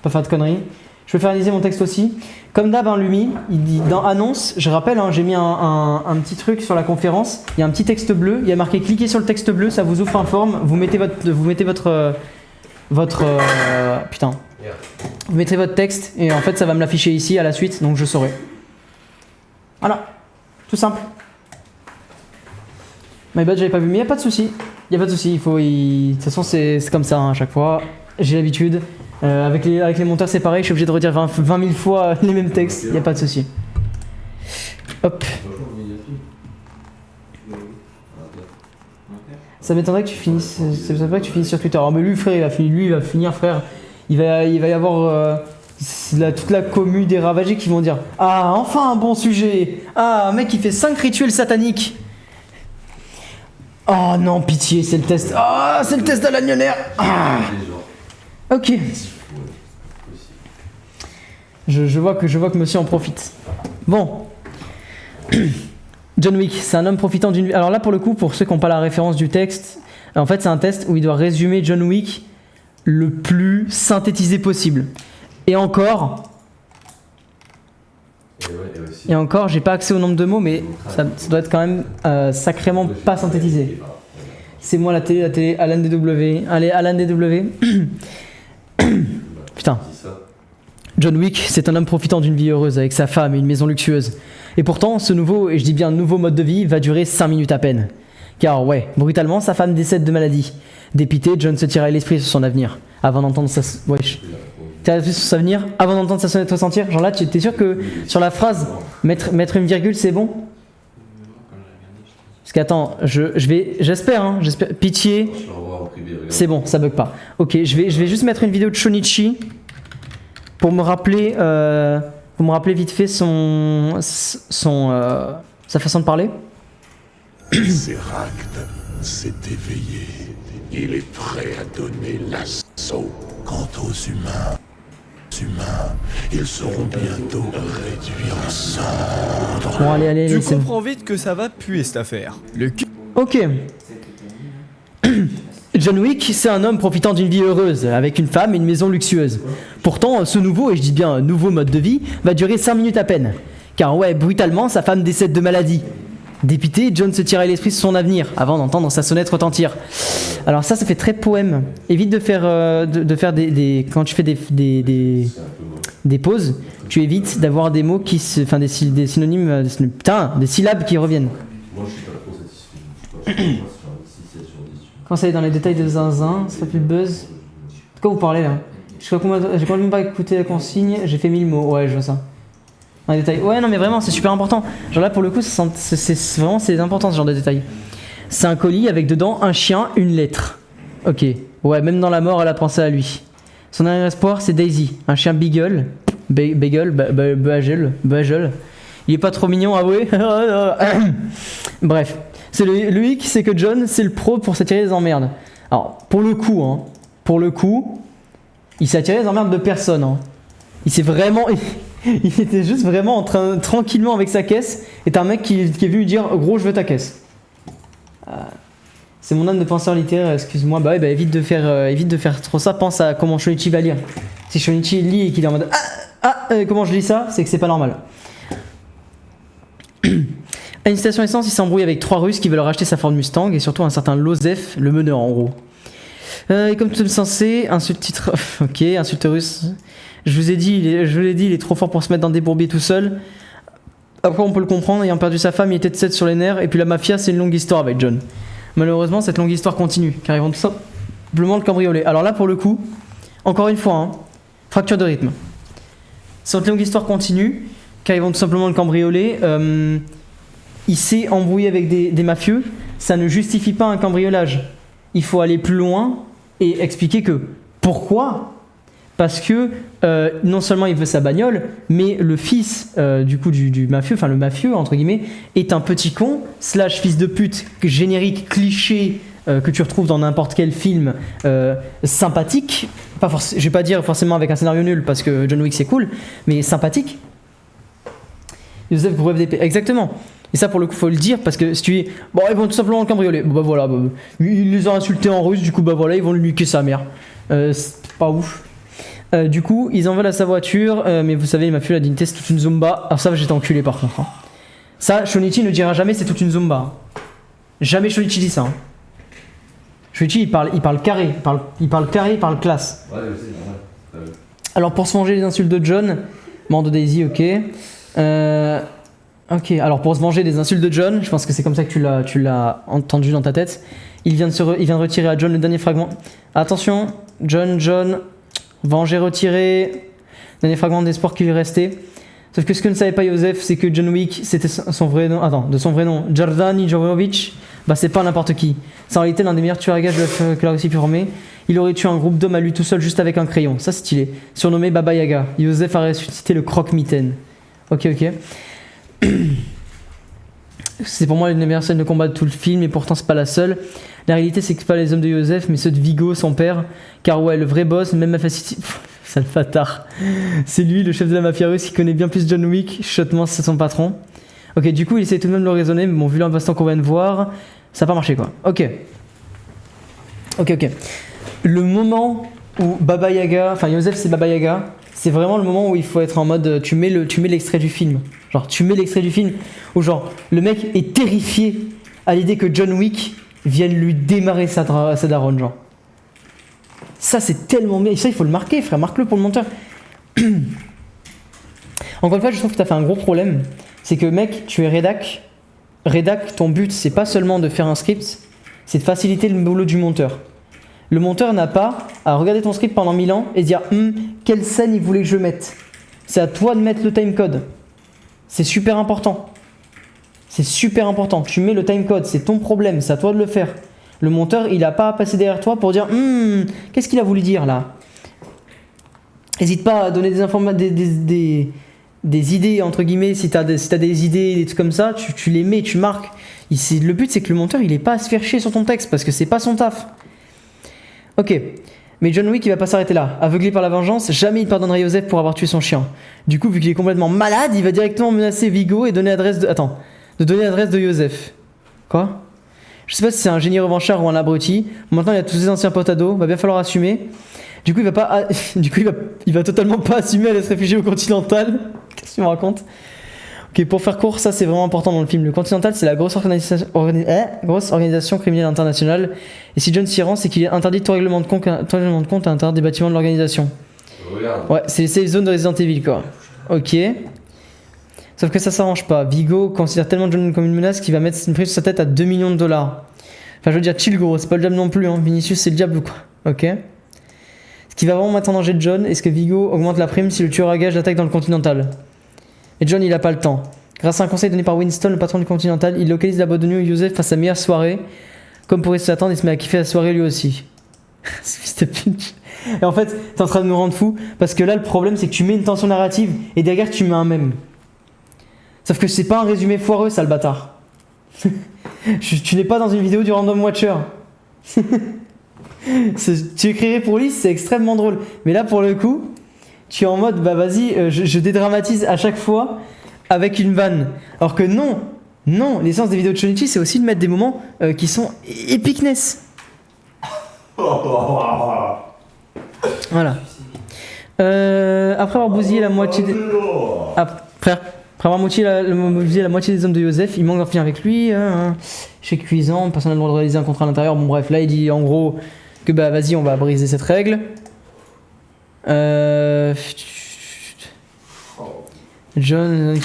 faire de conneries. Je vais faire réaliser mon texte aussi. Comme d'hab, Lumi, il dit dans annonce, je rappelle, j'ai mis un petit truc sur la conférence. Il y a un petit texte bleu, il y a marqué cliquez sur le texte bleu, ça vous ouvre un form. Vous mettez votre putain. Vous mettrez votre texte et en fait ça va me l'afficher ici à la suite, donc je saurai. Voilà, tout simple. My bad, j'avais pas vu, mais y a pas de souci. Y a pas de souci, de toute façon c'est comme ça à chaque fois. J'ai l'habitude. Avec les monteurs c'est pareil, je suis obligé de redire 20 000 fois les mêmes textes, y a pas de souci. Hop. Ça m'étonnerait que tu finisses, sur Twitter. Oh, mais lui frère, il va finir frère. Il va y avoir toute la commu des ravagés qui vont dire ah enfin un bon sujet. Ah un mec qui fait 5 rituels sataniques. Oh non pitié c'est le test. Ah c'est le test à l'agnonnaire. Ah. Ok. Je vois que monsieur en profite. Bon. John Wick, c'est un homme profitant d'une vie. Alors là, pour le coup, pour ceux qui n'ont pas la référence du texte, en fait, c'est un test où il doit résumer John Wick le plus synthétisé possible. Et encore, j'ai pas accès au nombre de mots, mais ça doit être quand même sacrément pas synthétisé. C'est moi la télé, Alan DW. Allez, Alan DW. Putain. John Wick, c'est un homme profitant d'une vie heureuse avec sa femme et une maison luxueuse. Et pourtant, ce nouveau, et je dis bien nouveau mode de vie, va durer 5 minutes à peine. Car ouais, brutalement, sa femme décède de maladie. Dépité, John se tire à l'esprit sur son avenir. Avant d'entendre sa... Wesh. Tire à l'esprit sur son avenir, avant d'entendre sa sonnette retentir. Genre là, tu es sûr que sur la phrase, mettre une virgule, c'est bon? Parce qu'attends, j'espère, pitié. C'est bon, ça bug pas. Ok, je vais juste mettre une vidéo de Shonichi pour me rappeler vite fait sa façon de parler. Séracte s'est éveillé. Il est prêt à donner l'assaut. Quant aux humains, ils seront bientôt réduits en cendres. Bon, allez, Tu comprends vite que ça va puer cette affaire. Ok. John Wick, c'est un homme profitant d'une vie heureuse, avec une femme et une maison luxueuse. Pourtant, ce nouveau, et je dis bien nouveau mode de vie, va durer 5 minutes à peine. Car ouais, brutalement, sa femme décède de maladie. Dépité, John se tire à l'esprit sur son avenir, avant d'entendre sa sonnette retentir. Alors ça fait très poème. Évite de faire, quand tu fais des pauses, tu évites d'avoir des mots qui se... Enfin, des synonymes... des syllabes qui reviennent. Moi, je suis pas trop satisfait. Quand ça est dans les détails de zinzin, ça fait plus de buzz. De quoi vous parlez là? J'ai complètement pas écouté la consigne, j'ai fait 1000 mots. Ouais, je vois ça. Dans les détails. Ouais, non, mais vraiment, c'est super important. Genre là, pour le coup, c'est important ce genre de détails. C'est un colis avec dedans un chien, une lettre. Ok. Ouais, même dans la mort, elle a pensé à lui. Son dernier espoir, c'est Daisy, un chien beagle. Bagel. Il est pas trop mignon, avoué. Bref. C'est le hic, c'est que John, c'est le pro pour s'attirer des emmerdes. Alors, pour le coup, Il s'est attiré les emmerdes de personne. Hein. Il s'est vraiment. Il était juste vraiment en train, tranquillement avec sa caisse. Et t'as un mec qui est venu lui dire gros, je veux ta caisse. C'est mon âme de penseur littéraire, excuse-moi. Bah ouais, bah évite de faire trop ça. Pense à comment Shonichi va lire. Si Shonichi lit et qu'il est en mode comment je lis ça, c'est que c'est pas normal. À une station essence, il s'embrouille avec 3 Russes qui veulent racheter sa Ford Mustang et surtout un certain Lozef, le meneur en gros. Et comme tout censé, insulte titre. Ok, insulte russe. Je vous l'ai dit, il est trop fort pour se mettre dans des bourbiers tout seul. Après, on peut le comprendre, ayant perdu sa femme, il était de 7 sur les nerfs. Et puis la mafia, c'est une longue histoire avec John. Malheureusement, cette longue histoire continue, car ils vont tout simplement le cambrioler. Alors là, pour le coup, encore une fois, hein, fracture de rythme. Cette longue histoire continue, car ils vont tout simplement le cambrioler. Il s'est embrouillé avec des mafieux. Ça ne justifie pas un cambriolage. Il faut aller plus loin et expliquer que pourquoi. Parce que non seulement il veut sa bagnole, mais le fils du mafieux, enfin le mafieux entre guillemets, est un petit con, / fils de pute, générique, cliché, que tu retrouves dans n'importe quel film sympathique. Je vais pas dire forcément avec un scénario nul, parce que John Wick c'est cool, mais sympathique. Joseph Groueff d'épée, exactement. Et ça pour le coup faut le dire, parce que si tu dis, bon ils vont tout simplement le cambrioler, bon bah voilà, ils les ont insultés en russe, du coup bah voilà, ils vont lui niquer sa mère. C'est pas ouf. Du coup, ils en veulent à sa voiture, mais vous savez, les mafieux, la dignité, c'est toute une zumba. Alors ça, j'étais enculé par contre. Hein. Ça, Shonichi ne dira jamais c'est toute une zumba. Jamais Shonichi dit ça. Hein. Shonichi, il parle carré, il parle classe. Ouais, c'est normal. Alors pour se venger des insultes de John, Mando Daisy, ok. Ok, alors pour se venger des insultes de John, je pense que c'est comme ça que tu l'as entendu dans ta tête. Il vient de retirer à John le dernier fragment. Attention, John... Venger, retiré. Dernier fragment d'espoir qui lui restait. Sauf que ce que ne savait pas Joseph, c'est que John Wick, c'était son vrai nom. Attends, de son vrai nom, Jordan Jovovich, bah c'est pas n'importe qui. C'est en réalité l'un des meilleurs tueurs à gages que la Russie pu former. Il aurait tué un groupe d'hommes à lui tout seul juste avec un crayon. Ça, c'est stylé. Surnommé Baba Yaga. Joseph a ressuscité le croque-mitaine. Ok. C'est pour moi l'une des meilleures scènes de combat de tout le film, et pourtant c'est pas la seule. La réalité, c'est que c'est pas les hommes de Joseph, mais ceux de Vigo, son père. Car ouais, le vrai boss, même ma facilité. Sale fatard. C'est lui, le chef de la mafia russe, qui connaît bien plus John Wick. Chuchotement, c'est son patron. Ok, du coup, il essaie tout de même de le raisonner, mais bon, vu l'investissement qu'on vient de voir, ça n'a pas marché quoi. Ok. Le moment où Baba Yaga, enfin Joseph c'est Baba Yaga, c'est vraiment le moment où il faut être en mode tu mets l'extrait du film. Genre, tu mets l'extrait du film où genre le mec est terrifié à l'idée que John Wick vienne lui démarrer sa daronne, genre. Ça, c'est tellement bien. Et ça, il faut le marquer, frère. Marque-le pour le monteur. Encore une fois, je trouve que tu as fait un gros problème. C'est que, mec, tu es rédac. Rédac, ton but, c'est pas seulement de faire un script, c'est de faciliter le boulot du monteur. Le monteur n'a pas à regarder ton script pendant 1000 ans et se dire quelle scène il voulait que je mette. C'est à toi de mettre le timecode. C'est super important. C'est super important. Tu mets le timecode, c'est ton problème, c'est à toi de le faire. Le monteur, il n'a pas à passer derrière toi pour dire qu'est-ce qu'il a voulu dire là. N'hésite pas à donner des idées, entre guillemets, si t'as des idées, des trucs comme ça, tu les mets, tu marques. Le but, c'est que le monteur, il n'ait pas à se faire chier sur ton texte, parce que c'est pas son taf. Ok, mais John Wick, il va pas s'arrêter là. Aveuglé par la vengeance, jamais il pardonnerait Joseph pour avoir tué son chien. Du coup, vu qu'il est complètement malade, il va directement menacer Vigo et donner l'adresse de Joseph. Quoi ? Je sais pas si c'est un génie revanchard ou un abruti. Maintenant, il y a tous ses anciens potes ados, va bien falloir assumer. Du coup, il va totalement pas assumer à se réfugier au Continental. Qu'est-ce que tu me racontes ? Ok, pour faire court, ça c'est vraiment important dans le film. Le Continental, c'est la grosse organisation criminelle internationale. Et si John s'y rend, c'est qu'il est interdit de tout règlement de compte à l'intérieur des bâtiments de l'organisation. Regarde. Ouais, c'est les safe zones de Resident Evil, quoi. Ok. Sauf que ça s'arrange pas. Vigo considère tellement John comme une menace qu'il va mettre une prime sur sa tête à 2 millions de dollars. Enfin, je veux dire, chill gros, c'est pas le diable non plus, hein. Vinicius, c'est le diable, quoi. Ok. Ce qui va vraiment mettre en danger John, est-ce que Vigo augmente la prime si le tueur à gage l'attaque dans le Continental ? Et John, il a pas le temps. Grâce à un conseil donné par Winston, le patron du Continental, il localise la boîte de nuit où Joseph fasse sa meilleure soirée. Comme pourrait s'attendre, il se met à kiffer la soirée lui aussi. C'était pinch. Et en fait, t'es en train de nous rendre fou, parce que là, le problème, c'est que tu mets une tension narrative, et derrière, tu mets un mème. Sauf que c'est pas un résumé foireux, sale bâtard. Tu n'es pas dans une vidéo du Random Watcher. Tu écrirais pour Lys, c'est extrêmement drôle. Mais là, pour le coup, tu es en mode, bah vas-y, je dédramatise à chaque fois avec une vanne. Alors que non, l'essence des vidéos de Shonichi, c'est aussi de mettre des moments qui sont epicness. Voilà. Après avoir bousillé la moitié des... Frère, après avoir bousillé la moitié des hommes de Joseph, il manque d'en finir avec lui. Chez Cuisant, personne n'a le droit de réaliser un contrat à l'intérieur. Bon bref, là il dit en gros que bah vas-y, on va briser cette règle. John,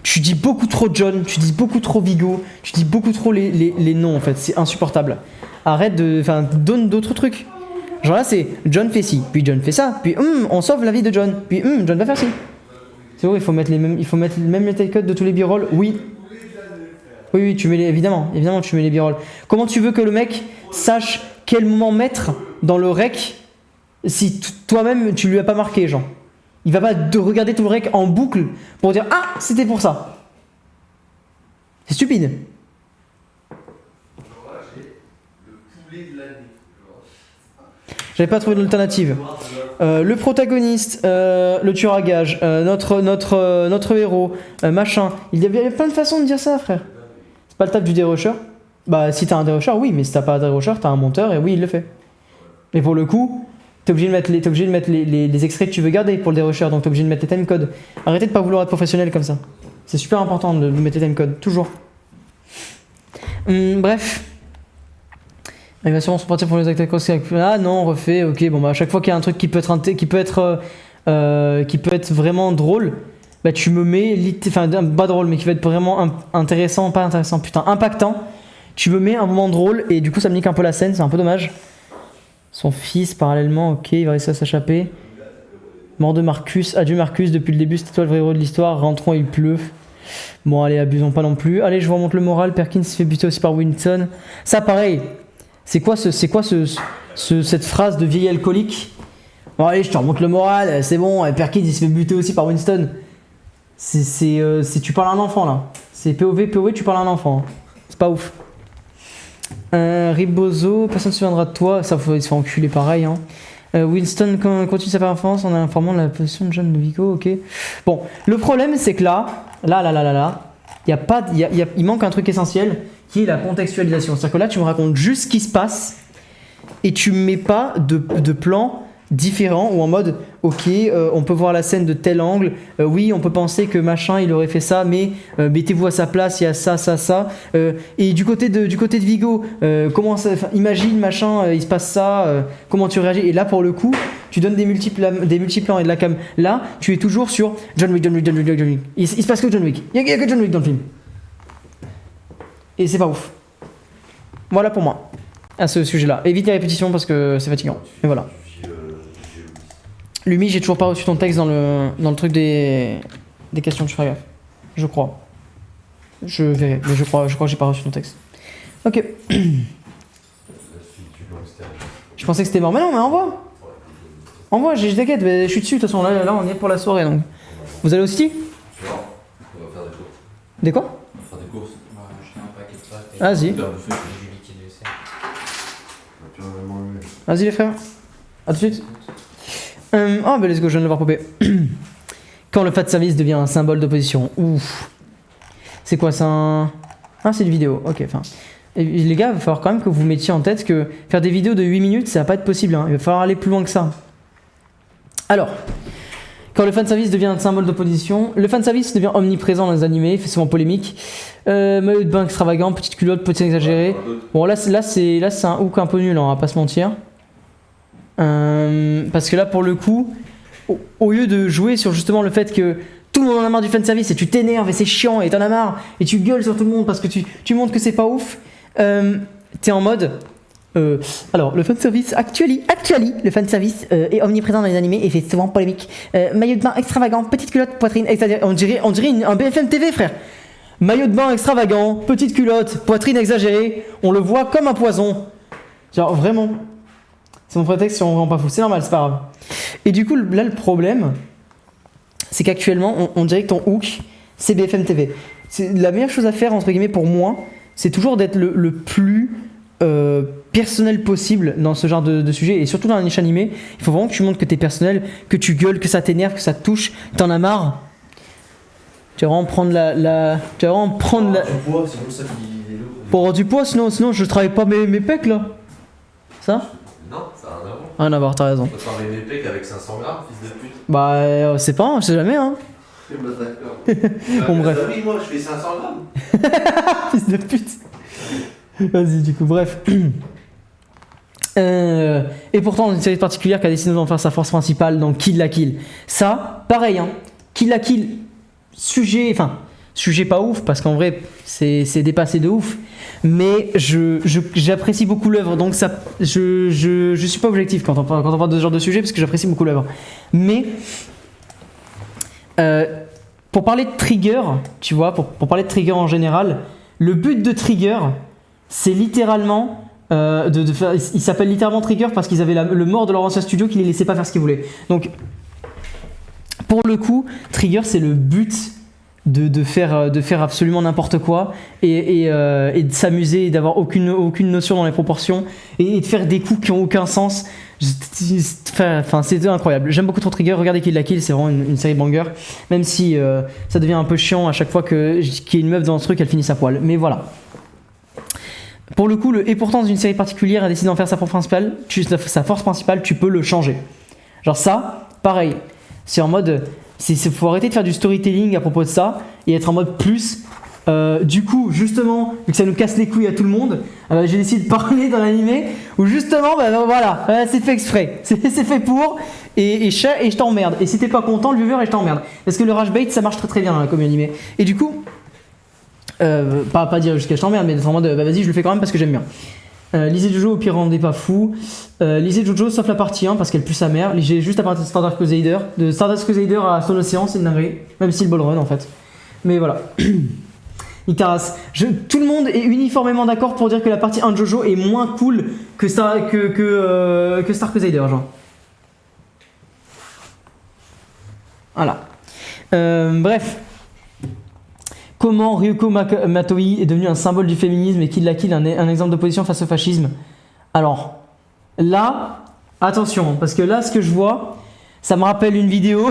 tu dis beaucoup trop John, tu dis beaucoup trop Vigo, tu dis beaucoup trop les noms en fait, c'est insupportable. Arrête de... Enfin, donne d'autres trucs. Genre là c'est John fait ci, puis John fait ça, puis on sauve la vie de John, puis John va faire ci. C'est vrai, il faut mettre le même les codes de tous les b-rolls, oui. Oui, tu mets évidemment, tu mets les b-rolls. Comment tu veux que le mec sache quel moment mettre dans le rec si toi-même tu lui as pas marqué, genre? Il va pas regarder tout le rec en boucle pour dire ah, c'était pour ça. C'est stupide. J'avais pas trouvé d'alternative. Le protagoniste, le tueur à gages, notre héros, machin. Il y avait plein de façons de dire ça, frère. C'est pas le taf du dérusher. Bah, si t'as un dérusher, oui, mais si t'as pas un dérusher, t'as un monteur et oui, il le fait. Mais pour le coup, t'es obligé de mettre les extraits que tu veux garder pour le dérusher, donc t'es obligé de mettre les timecodes. Arrêtez de pas vouloir être professionnel comme ça. C'est super important de mettre les timecodes, toujours. Bref. Il va sûrement se partir pour les actes. Ah non, on refait, ok, bon bah à chaque fois qu'il y a un truc qui peut être vraiment drôle, bah tu me mets, enfin pas drôle, mais qui va être vraiment impactant, tu me mets un moment drôle et du coup ça me nique un peu la scène, c'est un peu dommage. Son fils, parallèlement, ok, il va réussir à s'échapper. Mort de Marcus, adieu Marcus, depuis le début c'était toi le vrai héros de l'histoire, rentrons, il pleut. Bon allez, abusons pas non plus. Allez, je vous remonte le moral, Perkins se fait buter aussi par Winston. Ça pareil. C'est quoi cette phrase de vieil alcoolique? Bon allez, je te remonte le moral, c'est bon, Perkins il se fait buter aussi par Winston. Tu parles à un enfant là. C'est POV, tu parles à un enfant. C'est pas ouf. Ribozo, personne ne se souviendra de toi, ça il se fait enculer pareil. Winston continue sa performance en informant de la position de John de Vigo, ok. Bon, le problème c'est que là, il manque un truc essentiel qui est la contextualisation. C'est-à-dire que là, tu me racontes juste ce qui se passe et tu me mets pas de plan différent ou en mode ok, on peut voir la scène de tel angle, oui, on peut penser que machin il aurait fait ça, mais mettez-vous à sa place, il y a ça. Et du côté de Vigo, comment ça, imagine machin, il se passe ça, comment tu réagis? Et là, pour le coup, tu donnes des multiplans et de la cam. Là, tu es toujours sur John Wick. Il se passe que John Wick. Il y a que John Wick dans le film. Et c'est pas ouf. Voilà pour moi, à ce sujet-là. Évite les répétitions parce que c'est fatigant. Et voilà. Lumi, j'ai toujours pas reçu ton texte dans le truc des questions, tu feras gaffe. Je crois. Je verrai, mais je crois que j'ai pas reçu ton texte. Ok. Je pensais que c'était mort, mais non, mais envoie, j'ai t'inquiète, je suis dessus de toute façon, là on y est pour la soirée donc. Vous allez au City? Non, on va faire des courses. Des quoi? On va faire des courses. J'ai un paquet de pâtes. Vas-y. Vas-y les frères. A tout de suite. Oh bah let's go, je viens de le voir popper. Quand le fat service devient un symbole d'opposition. Ouf. C'est quoi ça? Ah c'est une vidéo, ok, enfin. Et les gars, il va falloir quand même que vous mettiez en tête que faire des vidéos de 8 minutes, ça va pas être possible, hein. Il va falloir aller plus loin que ça. Alors, quand le fanservice devient un symbole d'opposition, le fanservice devient omniprésent dans les animés, fait souvent polémique. Maillot de bain extravagant, petite culotte, petit exagéré. Bon là c'est un hook un peu nul, on va pas se mentir. Parce que là pour le coup, au lieu de jouer sur justement le fait que tout le monde en a marre du fanservice et tu t'énerves et c'est chiant et t'en as marre et tu gueules sur tout le monde parce que tu montres que c'est pas ouf, t'es en mode alors le fanservice le fanservice est omniprésent dans les animés et fait souvent polémique. Maillot de bain extravagant, petite culotte, poitrine exagérée. On dirait un BFM TV, frère. Maillot de bain extravagant, petite culotte, poitrine exagérée, on le voit comme un poison. Genre vraiment, c'est mon prétexte si on rend pas fou, c'est normal, c'est pas grave. Et du coup là le problème c'est qu'actuellement on dirait que ton hook c'est BFM TV. C'est la meilleure chose à faire entre guillemets pour moi, c'est toujours d'être le plus personnel possible dans ce genre de sujet, et surtout dans la niche animée. Il faut vraiment que tu montres que t'es personnel, que tu gueules, que ça t'énerve, que ça te touche, t'en as marre. Tu vas vraiment prendre tu vas vraiment prendre la... Du poids, c'est comme ça qu'il est lourd. Pour avoir du poids, sinon je travaille pas mes pecs là. Ça? Non, ça a rien à voir. Rien à voir, t'as raison. On peut travailler mes pecs avec 500 grammes, fils de pute. Bah, c'est pas, on sait jamais, hein. Bah d'accord. Bon, bref. Oui, moi je fais 500 grammes. Fils de pute. Vas-y, du coup, bref. Et pourtant, dans une série particulière qui a décidé d'en faire sa force principale, donc Kill la Kill. Ça, pareil, hein. Kill la Kill, sujet pas ouf, parce qu'en vrai, c'est dépassé de ouf. Mais j'apprécie beaucoup l'œuvre, donc ça, je suis pas objectif quand on parle de ce genre de sujet, parce que j'apprécie beaucoup l'œuvre. Mais pour parler de Trigger, tu vois, pour parler de Trigger en général, le but de Trigger, c'est littéralement de faire. Il s'appelle littéralement Trigger parce qu'ils avaient le mort de leur ancien studio qui les laissait pas faire ce qu'ils voulaient. Donc, pour le coup, Trigger, c'est le but de faire absolument n'importe quoi et de s'amuser et d'avoir aucune notion dans les proportions et de faire des coups qui ont aucun sens. Enfin, c'est incroyable. J'aime beaucoup trop Trigger. Regardez Kill la Kill, c'est vraiment une série banger. Même si ça devient un peu chiant à chaque fois qu'il y a une meuf dans ce truc, elle finit sa poil. Mais voilà. Pour le coup, et pourtant, dans une série particulière, elle décide d'en faire sa force principale. Sa force principale, tu peux le changer. Genre ça, pareil. C'est en mode. Faut arrêter de faire du storytelling à propos de ça et être en mode plus. Du coup, justement, vu que ça nous casse les couilles à tout le monde, j'ai décidé de parler dans l'animé où justement, voilà, c'est fait exprès. C'est fait pour et je t'emmerde. Et si t'es pas content, le viewer, et je t'emmerde. Parce que le rage bait, ça marche très très bien dans la comédie animée. Et du coup, pas dire jusqu'à je t'emmerde, mais d'être en mode vas-y, je le fais quand même parce que j'aime bien. Lisez Jojo, au pire rendez pas fou. Lisez Jojo sauf la partie 1 parce qu'elle pue sa mère. Lisez juste la partie de Stardust Crusader. De Stardust Crusader à Son Océan, c'est une dinguerie. Même si le ball run en fait. Mais voilà. Ikaras. Tout le monde est uniformément d'accord pour dire que la partie 1 de Jojo est moins cool que Star Crusader, genre. Voilà. Bref. Comment Ryuko Matoi est devenu un symbole du féminisme et Kill la Kill un exemple d'opposition face au fascisme. Alors, là, attention, parce que là, ce que je vois, ça me rappelle une vidéo,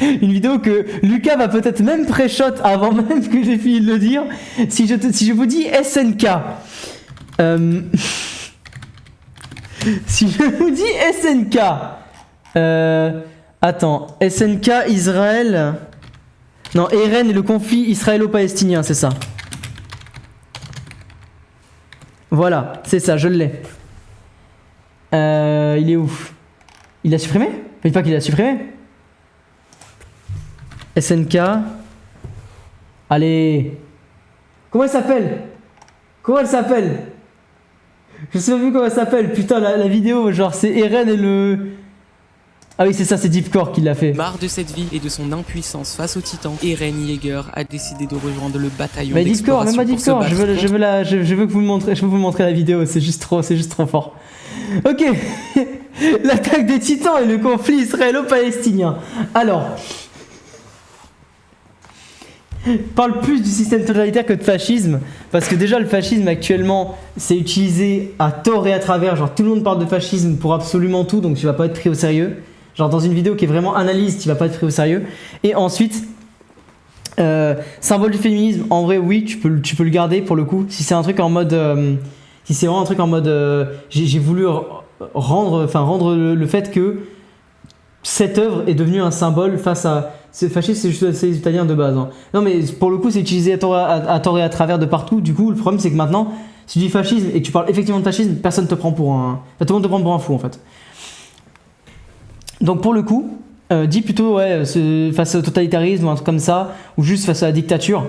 une vidéo que Lucas va peut-être même pré-shot avant même que j'ai fini de le dire. Si je vous dis SNK, si je vous dis SNK, attends, SNK Israël. Non, Eren et le conflit israélo-palestinien, c'est ça. Voilà, c'est ça, je l'ai. Il est où? Il l'a supprimé? Mais pas qu'il l'a supprimé. SNK. Allez. Comment elle s'appelle? Comment elle s'appelle? Je sais pas plus comment elle s'appelle. Putain, la vidéo, genre, c'est Eren et le... Ah oui, c'est ça, c'est Deepcore qui l'a fait. Marre de cette vie et de son impuissance face aux titans, Eren Yeager a décidé de rejoindre le bataillon mais Deepcore, d'exploration. même pas Deepcore, je veux que vous me montrez, je veux vous montrer la vidéo, c'est juste trop fort. Ok, l'attaque des titans et le conflit israélo-palestinien. Alors, parle plus du système totalitaire que de fascisme, parce que déjà le fascisme actuellement c'est utilisé à tort et à travers, genre tout le monde parle de fascisme pour absolument tout, donc tu vas pas être pris au sérieux. Genre dans une vidéo qui est vraiment analyse, tu vas pas être pris au sérieux. Et ensuite, symbole du féminisme, en vrai oui, tu peux le garder pour le coup. Si c'est un truc en mode, si c'est vraiment un truc en mode, j'ai voulu rendre le fait que cette œuvre est devenue un symbole face à... C'est fasciste, c'est juste les Italiens de base. Hein. Non mais pour le coup c'est utilisé à tort et à travers de partout. Du coup le problème c'est que maintenant, si tu dis fascisme et que tu parles effectivement de fascisme, personne te prend pour un... Tout le monde te prend pour un fou en fait. Donc pour le coup, dis plutôt face au totalitarisme ou un truc comme ça, ou juste face à la dictature.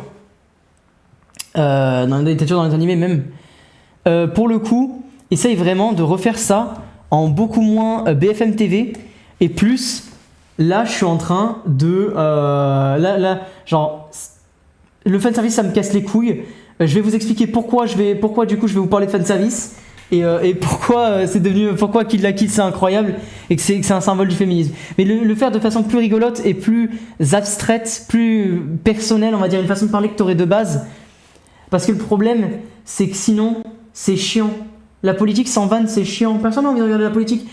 Dans la dictature, dans les animés même. Pour le coup, essaye vraiment de refaire ça en beaucoup moins BFM TV et plus. Là, je suis en train de... genre... Le fanservice, ça me casse les couilles. Je vais vous expliquer pourquoi du coup je vais vous parler de fanservice. Et pourquoi c'est devenu... Pourquoi Kill la Kill c'est incroyable et que c'est un symbole du féminisme. Mais le faire de façon plus rigolote et plus abstraite, plus personnelle, on va dire, une façon de parler que t'aurais de base. Parce que le problème, c'est que sinon, c'est chiant. La politique sans vanne, c'est chiant. Personne n'a envie de regarder la politique.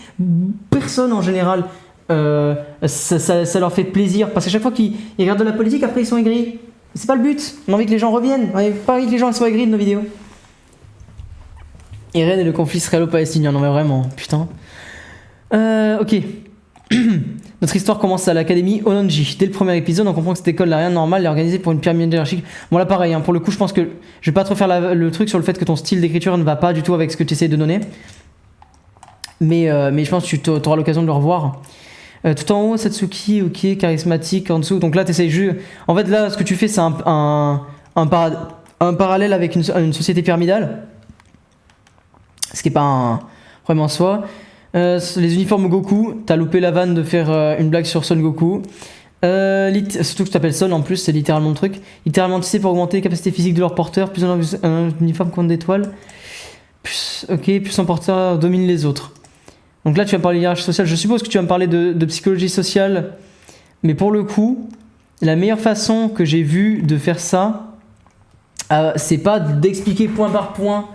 Personne en général. Ça leur fait plaisir. Parce qu'à chaque fois qu'ils regardent de la politique, après ils sont aigris. C'est pas le but. On a envie que les gens reviennent. On a pas envie que les gens soient aigris de nos vidéos. Iran et le conflit israélo-palestinien. Non mais vraiment, putain. Ok. Notre histoire commence à l'académie Ononji. Dès le premier épisode, on comprend que cette école n'a rien de normal, elle est organisée pour une pyramide hiérarchique. Bon là pareil, hein, pour le coup je pense que je vais pas trop faire le truc sur le fait que ton style d'écriture ne va pas du tout avec ce que tu essayes de donner. Mais je pense que tu auras l'occasion de le revoir. Tout en haut, Satsuki, ok, charismatique, en dessous. Donc là t'essayes juste... En fait là ce que tu fais c'est un parallèle avec une société pyramidale. Ce qui est pas un problème en soi. Les uniformes Goku, t'as loupé la vanne de faire une blague sur Son Goku. Surtout que je t'appelle Son en plus, c'est littéralement le truc. Littéralement tissé pour augmenter les capacités physiques de leur porteur, plus un uniforme compte d'étoiles. Plus un porteur domine les autres. Donc là tu vas me parler de hiérarchie sociale, je suppose que tu vas me parler de psychologie sociale. Mais pour le coup, la meilleure façon que j'ai vue de faire ça, c'est pas d'expliquer point par point.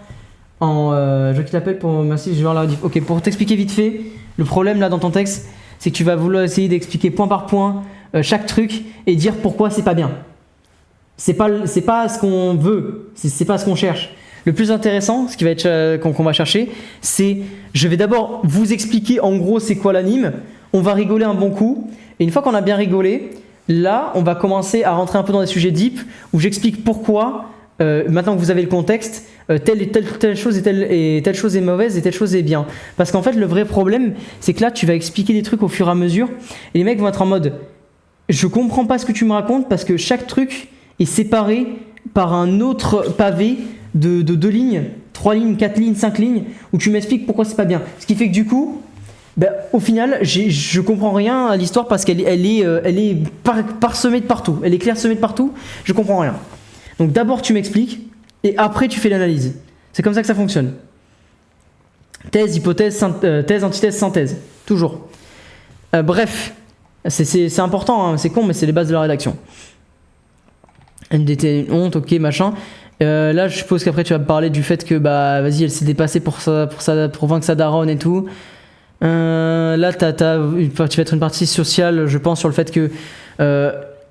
Je qui t'appelle pour merci, je vais voir la rediff. Ok, pour t'expliquer vite fait, le problème là dans ton texte, c'est que tu vas vouloir essayer d'expliquer point par point chaque truc et dire pourquoi c'est pas bien. C'est pas ce qu'on veut, c'est pas ce qu'on cherche. Le plus intéressant, ce qui va être qu'on va chercher, c'est je vais d'abord vous expliquer en gros c'est quoi l'anime. On va rigoler un bon coup et une fois qu'on a bien rigolé, là on va commencer à rentrer un peu dans des sujets deep où j'explique pourquoi. Maintenant que vous avez le contexte, telle chose et telle chose est mauvaise et telle chose est bien. Parce qu'en fait, le vrai problème, c'est que là, tu vas expliquer des trucs au fur et à mesure et les mecs vont être en mode je comprends pas ce que tu me racontes parce que chaque truc est séparé par un autre pavé de 2 lignes, 3 lignes, 4 lignes, 5 lignes où tu m'expliques pourquoi c'est pas bien. Ce qui fait que du coup, au final, je comprends rien à l'histoire parce qu'elle est parsemée de partout. Elle est clairsemée de partout, je comprends rien. Donc d'abord tu m'expliques et après tu fais l'analyse. C'est comme ça que ça fonctionne. Thèse, hypothèse, thèse, antithèse, synthèse. Toujours. Bref, c'est important, hein, c'est con mais c'est les bases de la rédaction. MDT, une honte, ok, machin. Là je suppose qu'après tu vas me parler du fait que vas-y elle s'est dépassée pour vaincre sa daronne et tout. Là tu vas être une partie sociale je pense sur le fait que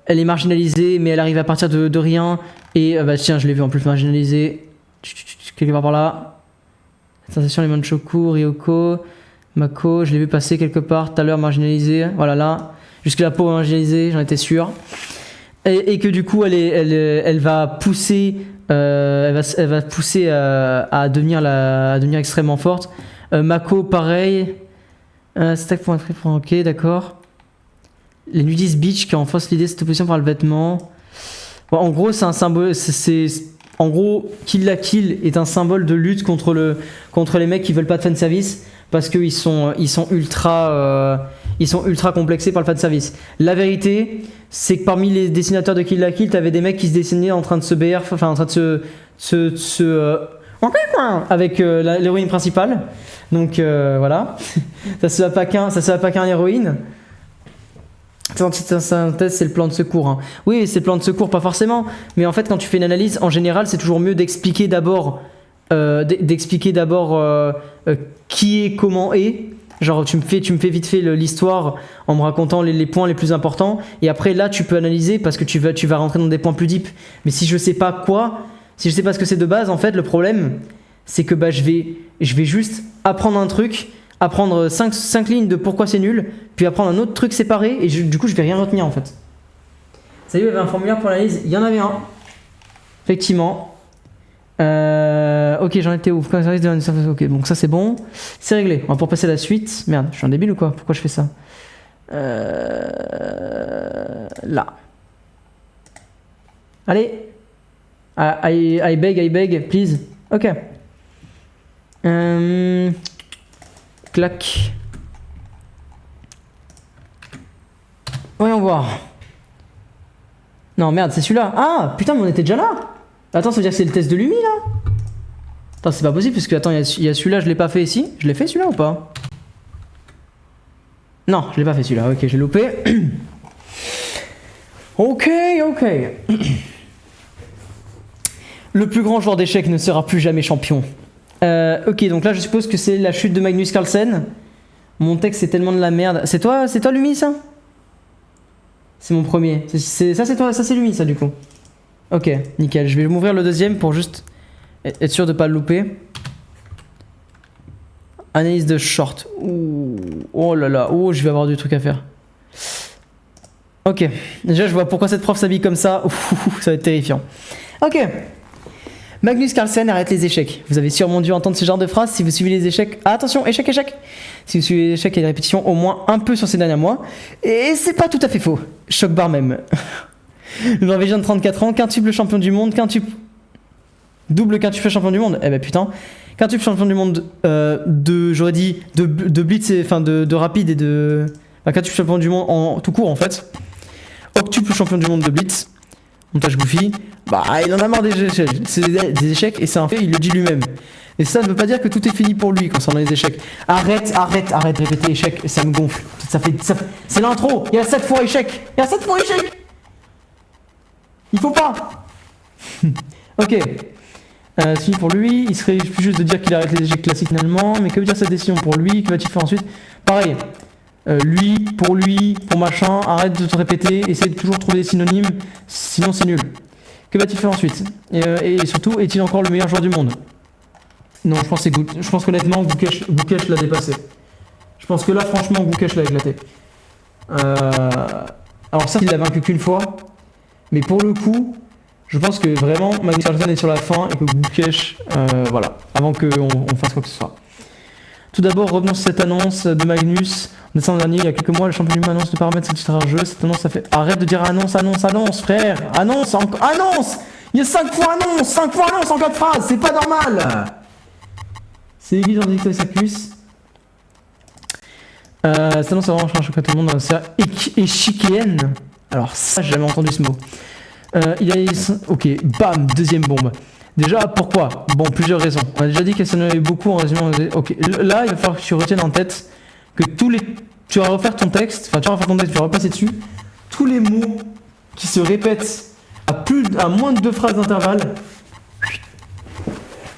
elle est marginalisée mais elle arrive à partir de rien et tiens je l'ai vu en plus marginalisée quelque part par là. Sensation les Manchoku, Ryoko, Mako, je l'ai vu passer quelque part tout à l'heure marginalisée, voilà là, jusque la peau marginalisée, j'en étais sûr. Et que du coup elle va pousser à devenir extrêmement forte. Mako pareil. Stack pour entrer pour ok d'accord. Les nudistes bitch qui enfoncent l'idée de cette opposition par le vêtement. Bon, en gros c'est un symbole, en gros Kill la Kill est un symbole de lutte contre les mecs qui veulent pas de fanservice parce qu'ils sont ultra complexés par le fanservice. La vérité c'est que parmi les dessinateurs de Kill la Kill t'avais des mecs qui se dessinaient en train de se BR, enfin en train de se avec l'héroïne principale. Donc voilà, ça se va pas qu'un héroïne. Synthèse, c'est le plan de secours. Hein. Oui, c'est le plan de secours, pas forcément. Mais en fait, quand tu fais une analyse, en général, c'est toujours mieux d'expliquer d'abord, qui est, comment est. Genre, tu me fais vite fait l'histoire en me racontant les points les plus importants. Et après, là, tu peux analyser parce que tu vas rentrer dans des points plus deep. Mais si je sais pas si je sais pas ce que c'est de base, en fait, le problème, c'est que je vais juste apprendre un truc, apprendre 5 lignes de pourquoi c'est nul, puis apprendre un autre truc séparé, et du coup je vais rien retenir en fait. Salut, il y avait un formulaire pour l'analyse, il y en avait un. Effectivement. Ok, j'en étais où? Ok, donc ça c'est bon. C'est réglé, on va pouvoir passer à la suite. Merde, je suis un débile ou quoi? Pourquoi je fais ça? Là. Allez. I beg, please. Ok. Clac. Voyons voir. Non, merde, c'est celui-là. Ah, putain, mais on était déjà là. Attends, ça veut dire que c'est le test de Lumi, là? Attends, c'est pas possible, parce que, attends, il y a celui-là, je l'ai pas fait ici. Je l'ai fait, celui-là, ou pas? Non, je l'ai pas fait, celui-là. Ok, j'ai loupé. Ok. Le plus grand joueur d'échecs ne sera plus jamais champion. Ok, donc là je suppose que c'est la chute de Magnus Carlsen. Mon texte c'est tellement de la merde. C'est toi Lumi ça? C'est mon premier. Ça c'est toi, ça c'est Lumi ça du coup. Ok, nickel. Je vais m'ouvrir le deuxième pour juste être sûr de pas le louper. Analyse de short. Ouh. Oh là là, oh je vais avoir du truc à faire. Ok, déjà je vois pourquoi cette prof s'habille comme ça. Ouh, ça va être terrifiant. Ok. Magnus Carlsen arrête les échecs. Vous avez sûrement dû entendre ce genre de phrase si vous suivez les échecs. Ah, attention, échec, échec. Si vous suivez les échecs et les répétitions au moins un peu sur ces derniers mois. Et c'est pas tout à fait faux. Choc barre même. Le Norvégien de 34 ans, quintuple champion du monde, double quintuple champion du monde. Eh ben putain. Quintuple champion du monde j'aurais dit, de blitz, enfin de rapide et de... Enfin, quintuple champion du monde en tout court en fait. Octuple champion du monde de blitz. Montage Goofy. Bah, il en a marre des échecs. C'est des échecs et c'est un fait, il le dit lui-même. Et ça ne veut pas dire que tout est fini pour lui concernant les échecs. Arrête de répéter échec, ça me gonfle. C'est l'intro, il y a 7 fois échec. Il faut pas. Ok. Si pour lui, il serait plus juste de dire qu'il arrête les échecs classiques finalement, mais que veut dire cette décision pour lui? Que va-t-il faire ensuite? Pareil. Lui, pour machin, arrête de te répéter, essaie de toujours trouver des synonymes, sinon c'est nul. Que va-t-il faire ensuite? Et surtout, est-il encore le meilleur joueur du monde? Non, je pense qu'honnêtement, Gukesh l'a dépassé. Je pense que là, franchement, Gukesh l'a éclaté. Alors ça, il l'a vaincu qu'une fois, mais pour le coup, je pense que vraiment, Magnus Carlsen est sur la fin et que Gukesh, voilà, avant qu'on fasse quoi que ce soit. Tout d'abord, revenons sur cette annonce de Magnus. En décembre dernier, il y a quelques mois, le champion du monde annonce de paramètres sur le jeu. Cette annonce, ça fait. Arrête de dire annonce, frère. Annonce. Il y a 5 fois annonce en 4 phrases, c'est pas normal. C'est l'église en dictat et sa cuisse. Cette annonce, ça va vraiment changer tout le monde dans la série échiquéenne. Alors, ça, j'ai jamais entendu ce mot. Ok, bam, deuxième bombe. Déjà, pourquoi? Bon, plusieurs raisons. On a déjà dit qu'elle s'en avait beaucoup en résumé. Ok, là, il va falloir que tu retiennes en tête que tu vas refaire ton texte, tu vas repasser dessus. Tous les mots qui se répètent à moins de 2 phrases d'intervalle,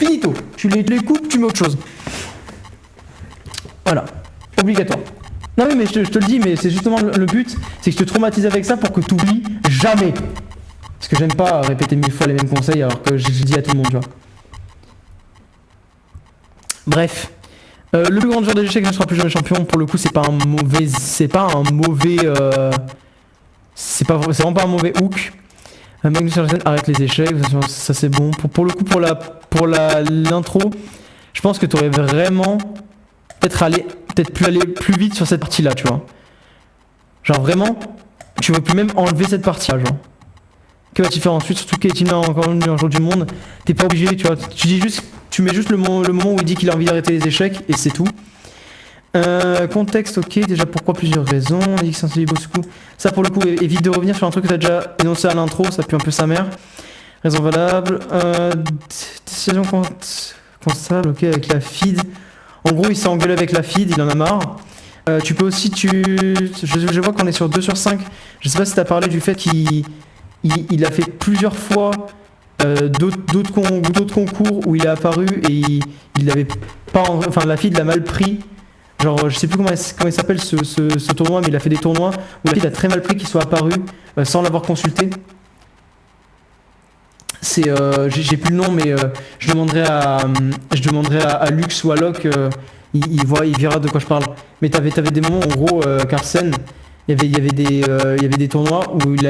finito. Tu les coupes, tu mets autre chose. Voilà, obligatoire. Non mais je te le dis, mais c'est justement le but, c'est que je te traumatise avec ça pour que tu oublies jamais. Parce que j'aime pas répéter 1000 fois les mêmes conseils alors que je dis à tout le monde, tu vois. Bref. Le plus grand joueur d'échecs ne sera plus jamais champion. Pour le coup, c'est vraiment pas un mauvais hook. Magnus Carlsen arrête les échecs, ça c'est bon. Pour le coup, pour l'intro, je pense que tu aurais vraiment peut-être pu aller plus vite sur cette partie-là, tu vois. Genre vraiment, tu veux plus même enlever cette partie-là, genre. Que vas-tu faire ensuite? Surtout qu'est-il encore un jour du monde. T'es pas obligé, tu vois. Tu mets juste le moment où il dit qu'il a envie d'arrêter les échecs et c'est tout. Contexte, ok. Déjà, pourquoi? Plusieurs raisons. On dit que c'est un beaucoup. Ça, pour le coup, évite de revenir sur un truc que t'as déjà énoncé à l'intro. Ça pue un peu sa mère. Raison valable. Décision constable, ok, avec la feed. En gros, il s'est engueulé avec la feed, il en a marre. Tu peux aussi, je vois qu'on est sur 2 sur 5. Je sais pas si t'as parlé du fait qu'il a fait plusieurs fois d'autres concours où il est apparu et il avait pas. Enfin, la feed l'a mal pris. Genre, je sais plus comment il s'appelle ce tournoi, mais il a fait des tournois où la feed a très mal pris qu'il soit apparu sans l'avoir consulté. C'est j'ai plus le nom, mais je demanderai à Lux ou à Locke, il verra de quoi je parle. Mais t'avais des moments en gros, Carlsen, il y avait des tournois où il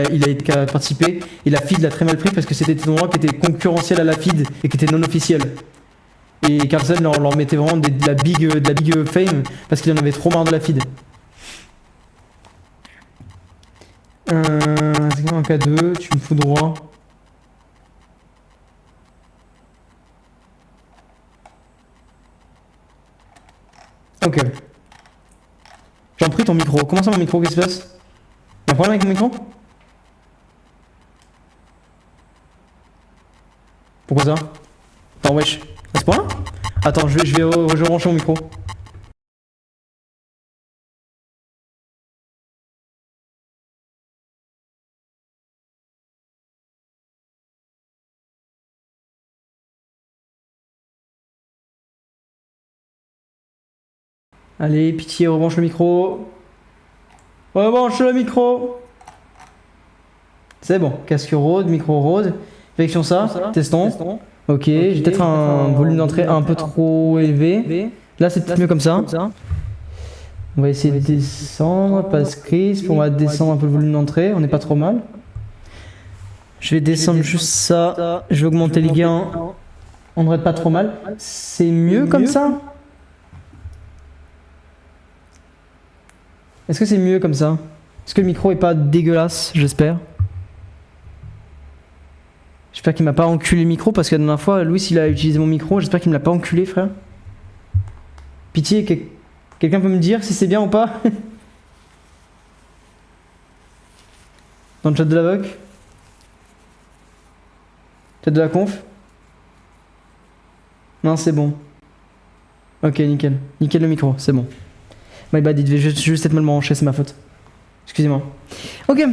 a participé et la feed l'a très mal pris parce que c'était des tournois qui étaient concurrentiels à la feed et qui étaient non officiels. Et Carlsen leur mettait vraiment de la big fame parce qu'il en avait trop marre de la feed. C'est comme un K2, tu me fous droit. Ok. J'ai pris ton micro. Comment ça mon micro? Qu'est-ce qui se passe? Y'a un problème avec mon micro? Pourquoi ça? Attends, wesh. À ce point-là? Attends, je vais brancher mon micro. Allez, pitié, rebranche le micro. Rebranche le micro. C'est bon, casque rose, micro rose. Vérifions ça, testons. Ok, j'ai peut-être un volume d'entrée un peu trop élevé. Là, c'est peut-être mieux comme ça. On va essayer de descendre, passe crisp. On va descendre un peu le volume d'entrée, on n'est pas trop mal. Je vais descendre juste ça. Je vais augmenter le gain. On devrait être pas trop mal. C'est mieux comme ça? Est-ce que c'est mieux comme ça? Est-ce que le micro est pas dégueulasse? J'espère. J'espère qu'il m'a pas enculé le micro parce que la dernière fois, Louis il a utilisé mon micro. J'espère qu'il me l'a pas enculé, frère. Pitié, quelqu'un peut me dire si c'est bien ou pas? Dans le chat de la VOC? Chat de la conf? Non, c'est bon. Ok, nickel. Nickel le micro, c'est bon. My bad, il devait juste être mal branché, c'est ma faute. Excusez-moi. Ok.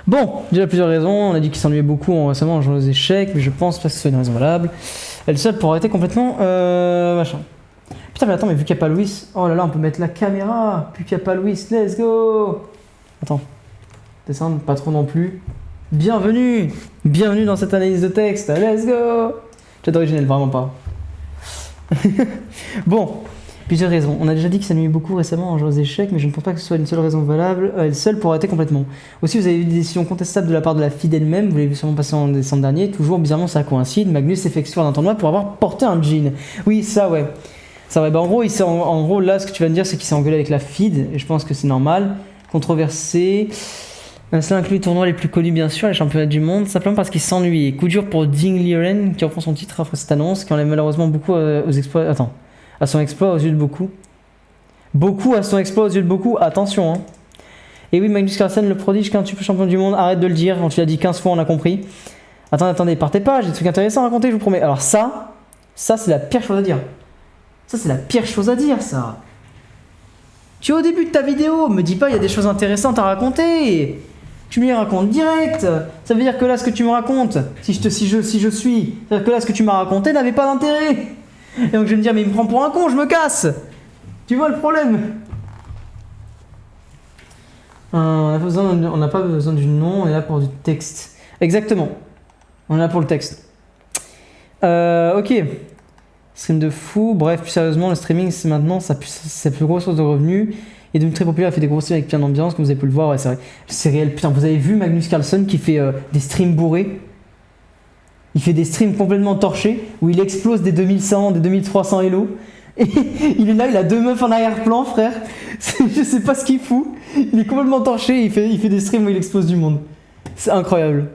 Bon, déjà plusieurs raisons. On a dit qu'il s'ennuyait beaucoup récemment en jouant aux échecs, mais je pense pas que ce soit une raison valable. Elle seule pour arrêter complètement. Machin. Putain, mais attends, mais vu qu'il n'y a pas Louis. Oh là là, on peut mettre la caméra. Vu qu'il n'y a pas Louis, let's go. Attends. Descendre, pas trop non plus. Bienvenue. Bienvenue dans cette analyse de texte. Let's go. Chat originel, vraiment pas. Bon. Plusieurs raisons. On a déjà dit qu'il s'ennuyait beaucoup récemment en jouant aux échecs, mais je ne pense pas que ce soit une seule raison valable, elle seule pour arrêter complètement. Aussi, vous avez eu des décisions contestables de la part de la FIDE elle-même, vous l'avez vu sûrement passer en décembre dernier, toujours bizarrement ça coïncide, Magnus s'est fait exclure d'un tournoi pour avoir porté un jean. Oui, ça ouais. Ça ouais, bah en gros là, ce que tu vas me dire, c'est qu'il s'est engueulé avec la FIDE, et je pense que c'est normal. Controversé. Cela inclut les tournois les plus connus bien sûr, les championnats du monde, simplement parce qu'il s'ennuyait. Coup dur pour Ding Liren, qui reprend son titre après cette annonce, qui enlève malheureusement beaucoup aux exploits... Attends. À son exploit aux yeux de beaucoup. Beaucoup à son exploit aux yeux de beaucoup. Attention, hein. Et oui, Magnus Carlsen, le prodige quintuple champion du monde. Arrête de le dire. On te l'a dit 15 fois, on a compris. Attendez, partez pas. J'ai des trucs intéressants à raconter, je vous promets. Alors ça c'est la pire chose à dire. Ça, c'est la pire chose à dire, ça. Tu es au début de ta vidéo. Me dis pas, il y a des choses intéressantes à raconter. Tu me les racontes direct. Ça veut dire que là, ce que tu me racontes, si je suis, ça veut dire que là, ce que tu m'as raconté n'avait pas d'intérêt. Et donc je vais me dire, mais il me prend pour un con, je me casse. Tu vois le problème? On n'a pas besoin du nom, on est là pour du texte. Exactement. On est là pour le texte. Ok. Stream de fou. Bref, plus sérieusement, le streaming, c'est maintenant sa plus grosse source de revenus. Il est devenu très populaire, il fait des gros streams avec plein d'ambiance, comme vous avez pu le voir. Ouais, c'est vrai. C'est réel. Putain, vous avez vu Magnus Carlsen qui fait des streams bourrés? Il fait des streams complètement torchés où il explose des 2100, des 2300 Elo. Et il est là, il a deux meufs en arrière-plan, frère. Je sais pas ce qu'il fout. Il est complètement torché et il fait des streams où il explose du monde. C'est incroyable.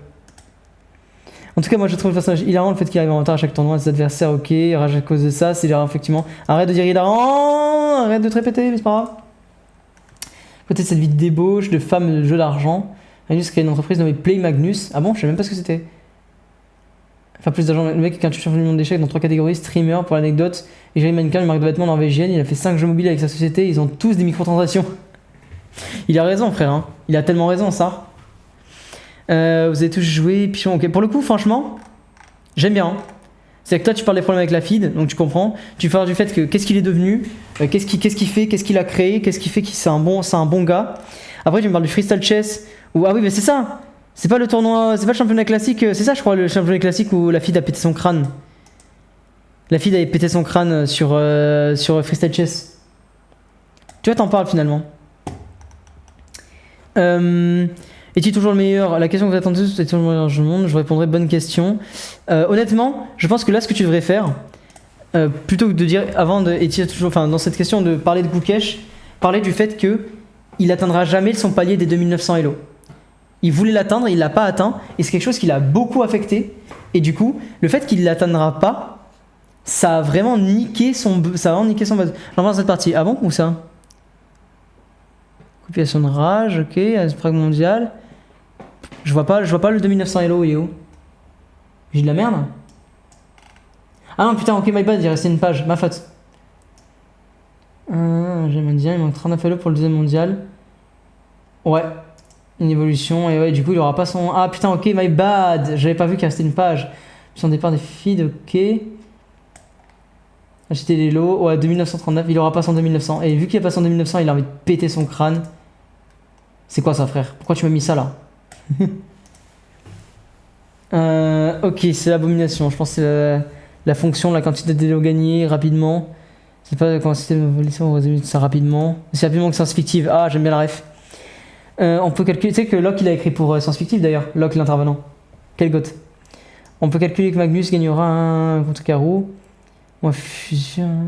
En tout cas, moi je trouve le personnage hilarant, le fait qu'il arrive en retard à chaque tournoi, ses adversaires, ok, rage à cause de ça, c'est hilarant effectivement. Arrête de dire hilarant, arrête de te répéter, mais c'est pas grave. Côté de cette vie de débauche, de femme de jeu d'argent, Magnus crée une entreprise nommée Play Magnus. Ah bon, je sais même pas ce que c'était. Enfin, plus d'argent, le mec est un champion du monde d'échecs dans 3 catégories, streamer pour l'anecdote, et Jerry Mannequin, une marque de vêtements norvégienne, il a fait 5 jeux mobiles avec sa société, ils ont tous des microtransactions. Il a raison, frère, hein. Il a tellement raison, ça. Vous avez tous joué, pion, ok. Pour le coup, franchement, j'aime bien. Hein. C'est que toi, tu parles des problèmes avec la feed, donc tu comprends. Tu parles du fait que qu'est-ce qu'il est devenu, qu'est-ce qu'il fait, qu'est-ce qu'il a créé, qu'est-ce qui fait qu'il c'est un bon gars. Après, tu me parles du freestyle chess, où, ah oui, mais c'est ça. C'est pas le tournoi, c'est pas le championnat classique, c'est ça je crois le championnat classique où la fille a pété son crâne. La fille avait pété son crâne sur Freestyle Chess. Tu vois, t'en parles finalement. Es-tu toujours le meilleur? La question que vous attendez tous, es-tu toujours le meilleur du monde? Je vous répondrai bonne question. Honnêtement, je pense que là ce que tu devrais faire, plutôt que de dire avant de es-tu toujours, enfin dans cette question de parler de Gukesh, parler du fait que il atteindra jamais son palier des 2900 Elo. Il voulait l'atteindre, il l'a pas atteint, et c'est quelque chose qui l'a beaucoup affecté. Et du coup, le fait qu'il l'atteindra pas, ça a vraiment niqué son buzz. J'en pense cette partie. Ah bon, ou ça? Copiation de rage, ok, Sprague mondial. Je vois pas le 2900 Elo, il est où? J'ai de la merde? Ah non, putain, ok, my bad, il restait une page, ma faute. J'ai mondial, il manque 39 Elo pour le deuxième mondial. Ouais. Une évolution, et ouais, du coup il aura pas son... Ah putain, ok, my bad. J'avais pas vu qu'il restait une page. Son départ des feeds, ok. Acheter les lots, ouais, 2939, il aura pas 2900. Et vu qu'il a pas 2900, il a envie de péter son crâne. C'est quoi ça, frère? Pourquoi tu m'as mis ça là? Ok, c'est l'abomination. Je pense que c'est la fonction, la quantité d'élo gagnés rapidement. C'est pas la quantité de volition, on résume ça rapidement. C'est rapidement que science fictive. Ah, j'aime bien la ref. On peut calculer, tu sais que Locke il a écrit pour science fictive d'ailleurs, Locke l'intervenant. Quel goth. On peut calculer que Magnus gagnera un contre Carreau. Fusion.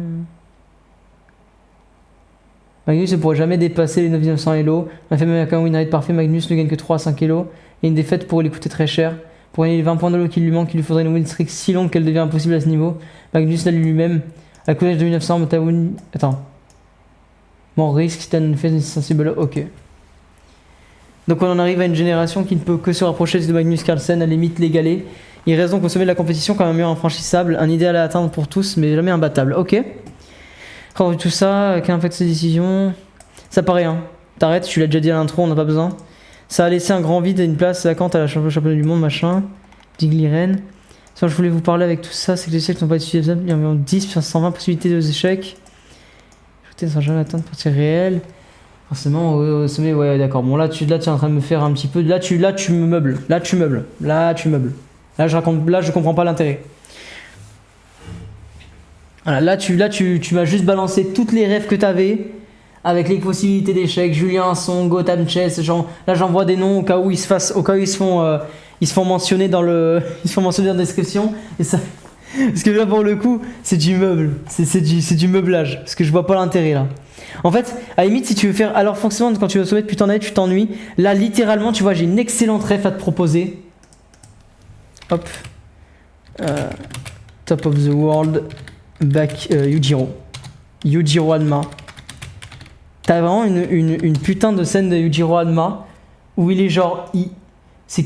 Magnus ne pourrait jamais dépasser les 9900 Elo. On a fait même un win rate parfait. Magnus ne gagne que 3 à 5 Elo. Et une défaite pourrait lui coûter très cher. Pour gagner les 20 points d'Elo qui lui manquent, il lui faudrait une win streak si longue qu'elle devient impossible à ce niveau. Magnus l'a lui-même. À côté de 2900, Motawin. Attends. Mon risque, c'est un fait sensible. Ok. Donc on en arrive à une génération qui ne peut que se rapprocher de Magnus Carlsen, à la limite l'égaler. Il reste donc au sommet de la compétition comme un mur infranchissable, un idéal à atteindre pour tous, mais jamais imbattable. Ok. Quand on vu tout ça, quel impact ces décisions? Ça paraît rien. T'arrêtes, tu l'as déjà dit à l'intro, on n'a pas besoin. Ça a laissé un grand vide et une place vacante à la championnat du monde, machin. Digliren. Ça, je voulais vous parler avec tout ça, c'est que les échecs n'ont pas été suffisables. Il y a environ 10 sur 120 possibilités de échecs. Ajouter sans jamais atteindre partie réelle. Forcément, au sommet, ouais, d'accord. Bon, là, tu es en train de me faire un petit peu. Là, tu me meubles. Là, tu meubles. Là, je comprends pas l'intérêt. Voilà, là, tu m'as juste balancé toutes les rêves que t'avais avec les possibilités d'échecs. Julien Son, Gotham Chess. Là, j'envoie des noms au cas où ils se font mentionner dans le, ils se font mentionner dans la description. Et ça, parce que là, pour le coup, c'est du meuble. C'est du meublage. Parce que je vois pas l'intérêt là. En fait, à la limite, si tu veux faire. Alors, forcément, quand tu vas au sommet, plus t'en as, tu t'ennuies. Là, littéralement, tu vois, j'ai une excellente ref à te proposer. Hop. Top of the world. Back. Yujiro. Yujiro Hanma. T'as vraiment une putain de scène de Yujiro Hanma où il est genre. Il sait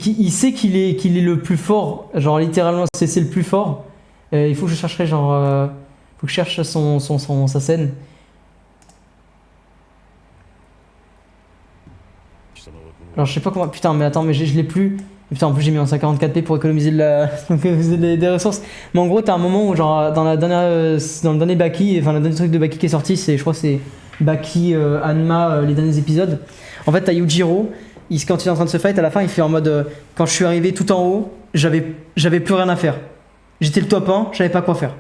qu'il est le plus fort. Genre, littéralement, c'est le plus fort. Il faut que je chercherai, genre. Faut que je cherche sa scène. Alors je sais pas comment. Putain, mais attends, mais je l'ai plus. Putain, en plus j'ai mis en 144p pour économiser des ressources. Mais en gros, t'as un moment où, genre, dans le dernier Baki, enfin, le dernier truc de Baki qui est sorti, je crois que c'est Baki, Hanma, les derniers épisodes. En fait, t'as Yujiro, quand il est en train de se fight, à la fin, il fait en mode. Quand je suis arrivé tout en haut, j'avais plus rien à faire. J'étais le top 1, je savais pas quoi faire.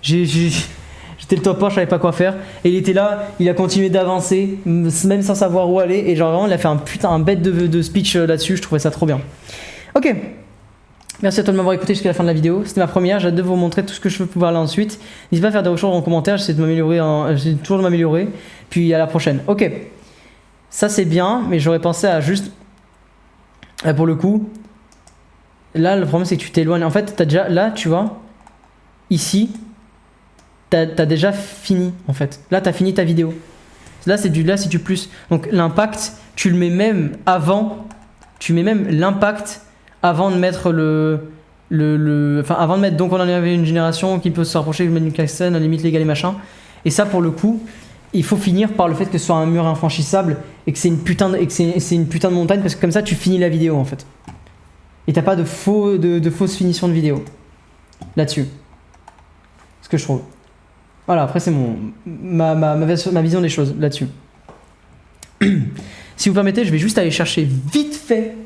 J'étais le top 1, je savais pas quoi faire. Et il était là, il a continué d'avancer, même sans savoir où aller. Et genre vraiment, il a fait un bête de speech là-dessus. Je trouvais ça trop bien. Ok. Merci à toi de m'avoir écouté jusqu'à la fin de la vidéo. C'était ma première. J'ai hâte de vous montrer tout ce que je peux pouvoir là ensuite. N'hésitez pas à faire des retours en commentaire. J'essaie toujours de m'améliorer. Puis à la prochaine. Ok. Ça c'est bien, mais j'aurais pensé à juste. Pour le coup. Là, le problème c'est que tu t'éloignes. En fait, t'as déjà. Là, tu vois. Ici. T'as déjà fini en fait. Là t'as fini ta vidéo. Là c'est du plus. Donc l'impact, tu le mets même avant. Tu mets même l'impact avant de mettre enfin avant de mettre. Donc on en avait une génération qui peut se rapprocher de Manu Carlsen, à la limite légal et machin. Et ça pour le coup, il faut finir par le fait que ce soit un mur infranchissable et que c'est une putain de montagne, parce que comme ça tu finis la vidéo en fait. Et t'as pas de fausse finition de vidéo là-dessus. Ce que je trouve. Voilà, après c'est ma vision des choses là-dessus. Si vous permettez, je vais juste aller chercher vite fait,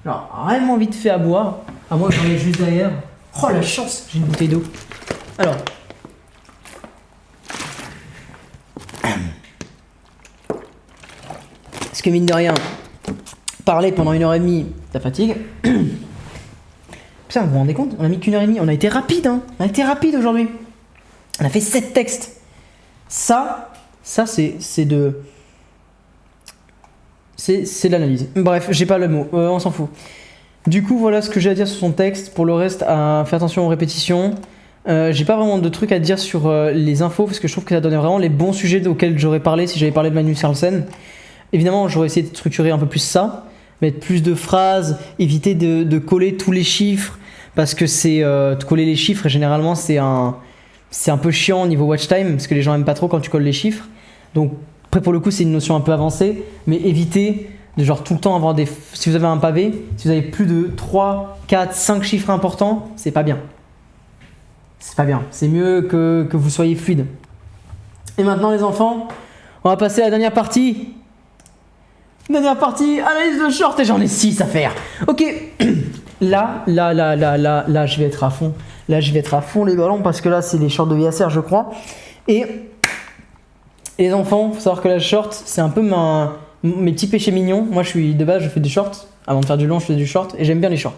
genre vraiment vite fait à boire. À moins que j'en ai juste derrière. Oh la chance, j'ai une bouteille d'eau. Alors. Parce que mine de rien, parler pendant 1h30, ça fatigue. Putain, vous vous rendez compte? On a mis qu'1h30, on a été rapide, hein. On a été rapide aujourd'hui. On a fait 7 textes. Ça c'est de l'analyse. Bref, j'ai pas le mot, on s'en fout. Du coup, voilà ce que j'ai à dire sur son texte. Pour le reste, fais attention aux répétitions. J'ai pas vraiment de trucs à dire sur les infos, parce que je trouve que ça donnait vraiment les bons sujets auxquels j'aurais parlé si j'avais parlé de Magnus Carlsen. Évidemment, j'aurais essayé de structurer un peu plus ça, mettre plus de phrases, éviter de coller tous les chiffres, parce que c'est de coller les chiffres, et généralement c'est un peu chiant au niveau watch time, parce que les gens aiment pas trop quand tu colles les chiffres. Donc après pour le coup c'est une notion un peu avancée, mais évitez de genre tout le temps avoir des... Si vous avez un pavé, si vous avez plus de 3, 4, 5 chiffres importants, c'est pas bien. C'est pas bien. C'est mieux que vous soyez fluide. Et maintenant les enfants, on va passer à la dernière partie. Dernière partie, analyse de short et j'en ai 6 à faire. Ok, là, je vais être à fond. Là, je vais être à fond les ballons parce que là, c'est les shorts de VSR, je crois. Et les enfants, faut savoir que la short, c'est un peu mes petits péchés mignons. Moi, de base, je fais des shorts. Avant de faire du long, je fais du short et j'aime bien les shorts.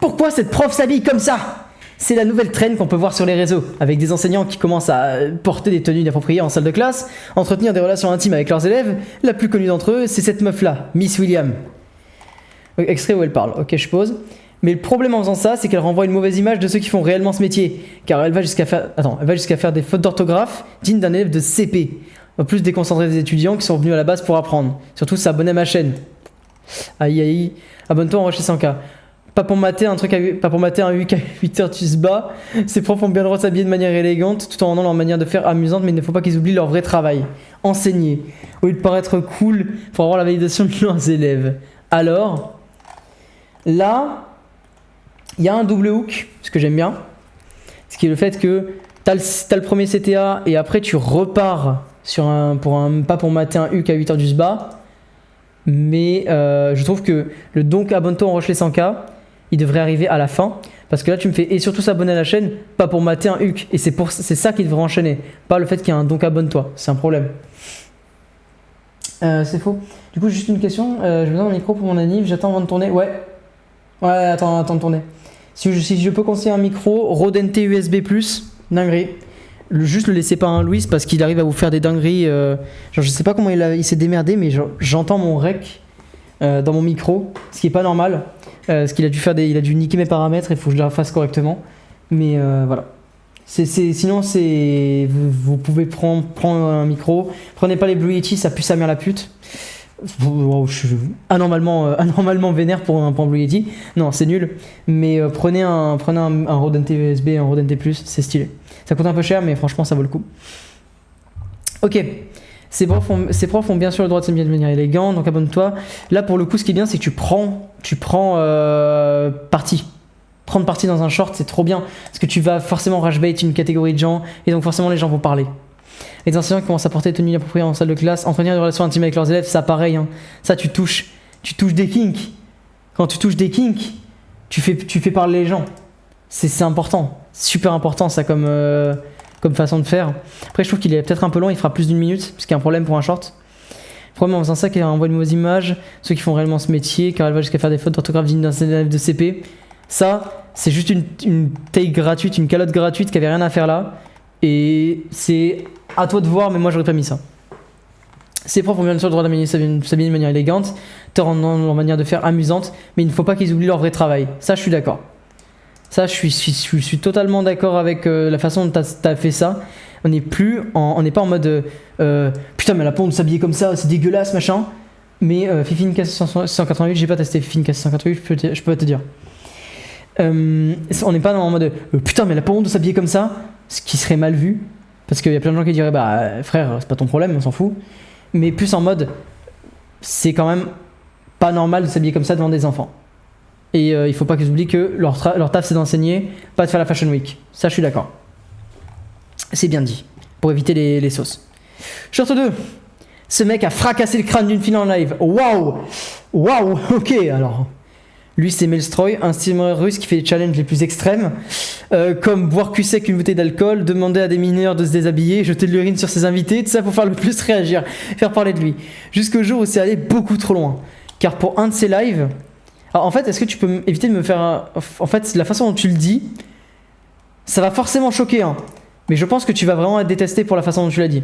Pourquoi cette prof s'habille comme ça? C'est la nouvelle trend qu'on peut voir sur les réseaux, avec des enseignants qui commencent à porter des tenues inappropriées en salle de classe, entretenir des relations intimes avec leurs élèves. La plus connue d'entre eux, c'est cette meuf-là, Miss William. Extrait où elle parle, ok, je pose. Mais le problème en faisant ça, c'est qu'elle renvoie une mauvaise image de ceux qui font réellement ce métier, car elle va jusqu'à faire des fautes d'orthographe dignes d'un élève de CP, en plus déconcentrer des étudiants qui sont venus à la base pour apprendre. Surtout s'abonner à ma chaîne. Aïe aïe, abonne-toi en rocher 100K. Pas pour mater un UC à 8h tu se bats. Ces profs ont bien le droit de s'habiller de manière élégante tout en rendant leur manière de faire amusante, mais il ne faut pas qu'ils oublient leur vrai travail. Enseigner. Au lieu de paraître cool pour avoir la validation de leurs élèves. Alors, là, il y a un double hook, ce que j'aime bien. Ce qui est le fait que t'as le premier CTA et après tu repars sur pas pour mater un UC à 8h du SBA. Mais je trouve que le donc abonne-toi en Rochelet 100K, il devrait arriver à la fin. Parce que là, tu me fais et surtout s'abonner à la chaîne, pas pour mater un HUC. Et c'est ça qui devrait enchaîner. Pas le fait qu'il y a un donc abonne-toi. C'est un problème. C'est faux. Du coup, juste une question. J'ai besoin d'un micro pour mon anniv. J'attends avant de tourner. Ouais, attends de tourner. Si je peux conseiller un micro, Rode NT USB+, dinguerie. Juste le laissez pas à un Louis parce qu'il arrive à vous faire des dingueries. Genre, je sais pas comment il s'est démerdé, mais j'entends mon rec dans mon micro, ce qui est pas normal. Parce qu'il a dû niquer mes paramètres, il faut que je les refasse correctement. Mais voilà. Sinon, vous pouvez prendre un micro. Prenez pas les Blue Yeti, ça pue sa mère la pute. Wow, je suis anormalement vénère pour un Blue Yeti. Non, c'est nul. Mais prenez un Rode NT USB, un Rode NT+, c'est stylé. Ça coûte un peu cher, mais franchement, ça vaut le coup. Ok. Ces profs ont bien sûr le droit de s'habiller de manière élégante, donc abonne-toi. Là, pour le coup, ce qui est bien, c'est que tu prends parti. Prendre parti dans un short, c'est trop bien. Parce que tu vas forcément rage-bait une catégorie de gens, et donc forcément, les gens vont parler. Les enseignants qui commencent à porter des tenues inappropriées en salle de classe, entretenir des relations intimes avec leurs élèves, ça pareil. Hein. Ça, tu touches des kinks. Quand tu touches des kinks, tu fais parler les gens. C'est important. Super important, ça, comme façon de faire. Après, je trouve qu'il est peut-être un peu long, il fera plus d'une minute, parce qu'il y a un problème pour un short. Le problème en faisant ça, qu'il envoie une mauvaise image, ceux qui font réellement ce métier, car elle va jusqu'à faire des fautes d'orthographe dignes d'un élève de CP. Ça, c'est juste une take gratuite, une calotte gratuite qui avait rien à faire là. Et c'est à toi de voir, mais moi j'aurais pas mis ça. Ces profs ont bien sûr le droit d'habiller de manière élégante, te rendant leur manière de faire amusante, mais il ne faut pas qu'ils oublient leur vrai travail. Ça, je suis d'accord. Ça, je suis totalement d'accord avec la façon dont t'as fait ça. On n'est pas en mode putain, mais elle a pas honte de s'habiller comme ça, c'est dégueulasse, machin. Mais Fifine K188, j'ai pas testé Fifine K188, je peux te dire. On n'est pas en mode putain, mais elle a pas honte de s'habiller comme ça, ce qui serait mal vu. Parce qu'il y a plein de gens qui diraient bah frère, c'est pas ton problème, on s'en fout. Mais plus en mode c'est quand même pas normal de s'habiller comme ça devant des enfants. Et il faut pas qu'ils oublient que leur taf c'est d'enseigner, pas de faire la Fashion Week. Ça, je suis d'accord. C'est bien dit, pour éviter les sauces. Short 2. Ce mec a fracassé le crâne d'une fille en live. Waouh, ok, alors. Lui, c'est Melstroy, un streamer russe qui fait les challenges les plus extrêmes, comme boire cul sec une bouteille d'alcool, demander à des mineurs de se déshabiller, jeter de l'urine sur ses invités, tout ça pour faire le plus réagir, faire parler de lui. Jusqu'au jour où c'est allé beaucoup trop loin. Car pour un de ses lives... Alors en fait, est-ce que tu peux éviter de me faire... En fait, la façon dont tu le dis, ça va forcément choquer, hein. Mais je pense que tu vas vraiment être détesté pour la façon dont tu l'as dit.